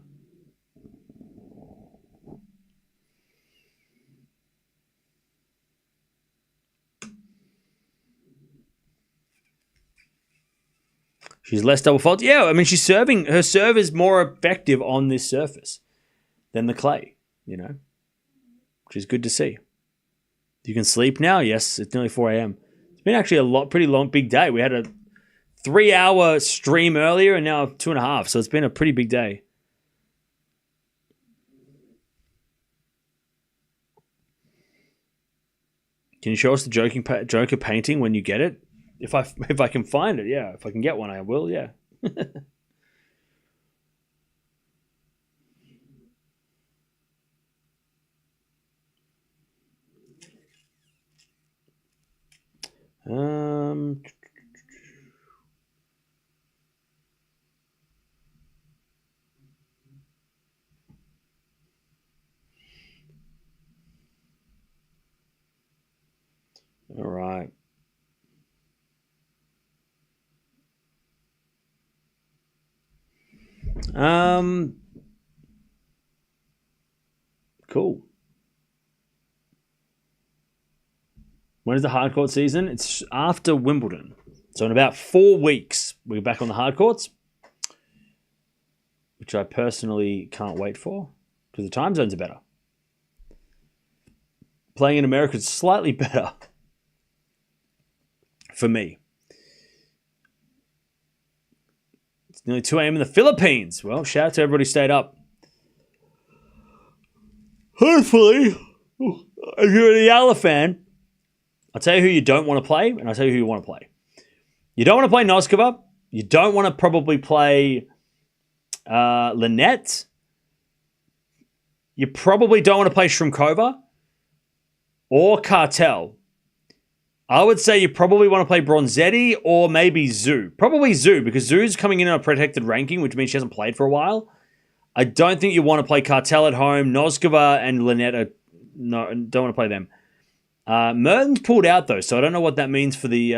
She's less double fault. Yeah, I mean, she's serving. Her serve is more effective on this surface than the clay, you know, which is good to see. You can sleep now? Yes, it's nearly 4 a.m. It's been actually pretty long, big day. We had a 3-hour stream earlier and now 2.5. So it's been a pretty big day. Can you show us the Joker painting when you get it? If I can find it, yeah. If I can get one, I will, yeah. All right. Cool. When is the hard court season? It's after Wimbledon. So in about 4 weeks, we're back on the hard courts, which I personally can't wait for because the time zones are better. Playing in America is slightly better for me. It's nearly 2 a.m. in the Philippines. Well, shout out to everybody who stayed up. Hopefully, if you're an Eala fan, I'll tell you who you don't want to play, and I'll tell you who you want to play. You don't want to play Noskova. You don't want to probably play Lynette. You probably don't want to play Shrimkova or Cartel. I would say you probably want to play Bronzetti or maybe Zhu. Probably Zhu, because Zhu's coming in on a protected ranking, which means she hasn't played for a while. I don't think you want to play Cartel at home. Noskova and Lynette no, don't want to play them. Merton's pulled out, though, so I don't know what that means for the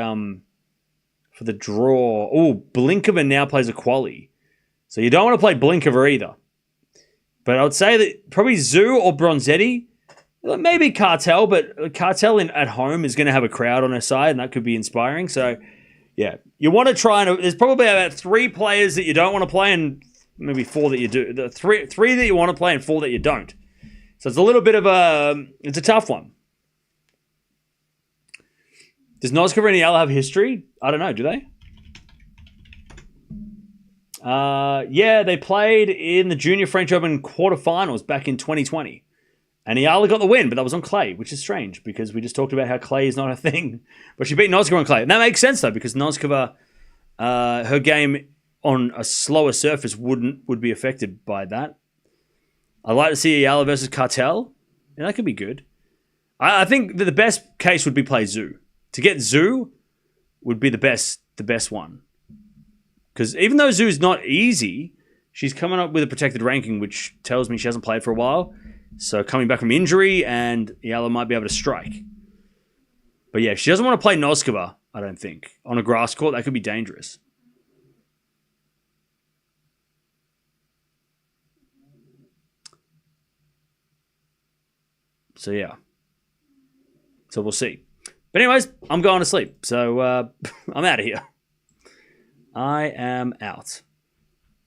draw. Oh, Blinkova now plays a quali. So you don't want to play Blinkova either. But I would say that probably Zhu or Bronzetti. Maybe Cartel, but Cartel at home is going to have a crowd on her side, and that could be inspiring. So, yeah, you want to try and... There's probably about 3 players that you don't want to play and maybe 4 that you do. The three that you want to play and 4 that you don't. So it's a little bit of a... It's a tough one. Does Noskova and Eala have history? I don't know. Do they? Yeah, they played in the Junior French Open quarterfinals back in 2020. And Eala got the win, but that was on clay, which is strange because we just talked about how clay is not a thing. But she beat Noskova on clay. And that makes sense, though, because Noskova, her game on a slower surface would be affected by that. I'd like to see Eala versus Cartel. And that could be good. I think that the best case would be play Zhu To get Zhu would be the best one. Because even though Zhu's not easy, she's coming up with a protected ranking, which tells me she hasn't played for a while. So coming back from injury, and Eala might be able to strike. But yeah, she doesn't want to play Noskova, I don't think. On a grass court, that could be dangerous. So yeah. So we'll see. But anyways, I'm going to sleep. So I'm out of here. I am out.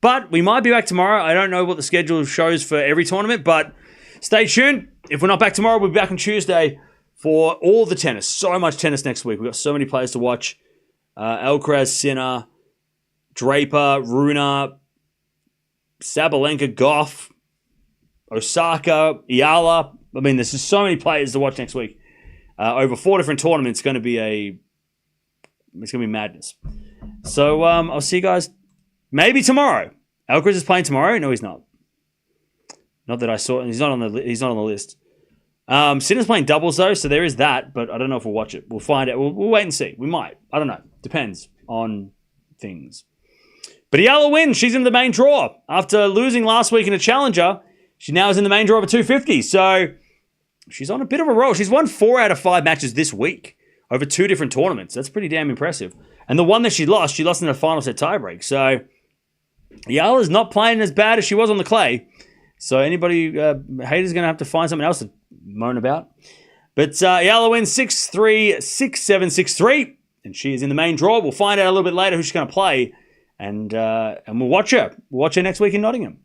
But we might be back tomorrow. I don't know what the schedule shows for every tournament, but stay tuned. If we're not back tomorrow, we'll be back on Tuesday for all the tennis. So much tennis next week. We've got so many players to watch. Alcaraz, Sinner, Draper, Runa, Sabalenka, Gauff, Osaka, Eala. I mean, there's just so many players to watch next week. Over 4 different tournaments. It's going to be madness. So I'll see you guys maybe tomorrow. Alcaraz is playing tomorrow. No, he's not. Not that I saw. He's not on the list. Sinner's playing doubles though, so there is that. But I don't know if we'll watch it. We'll find out. We'll wait and see. We might. I don't know. Depends on things. But Eala wins. She's in the main draw after losing last week in a challenger. She now is in the main draw of a 250. So she's on a bit of a roll. She's won 4 out of 5 matches this week over 2 different tournaments. That's pretty damn impressive. And the one that she lost in a final set tiebreak. So Eala's not playing as bad as she was on the clay. So anybody, haters going to have to find something else to moan about. But Eala wins 6-3, 6-7, 6-3. And she is in the main draw. We'll find out a little bit later who she's going to play. And we'll watch her. We'll watch her next week in Nottingham.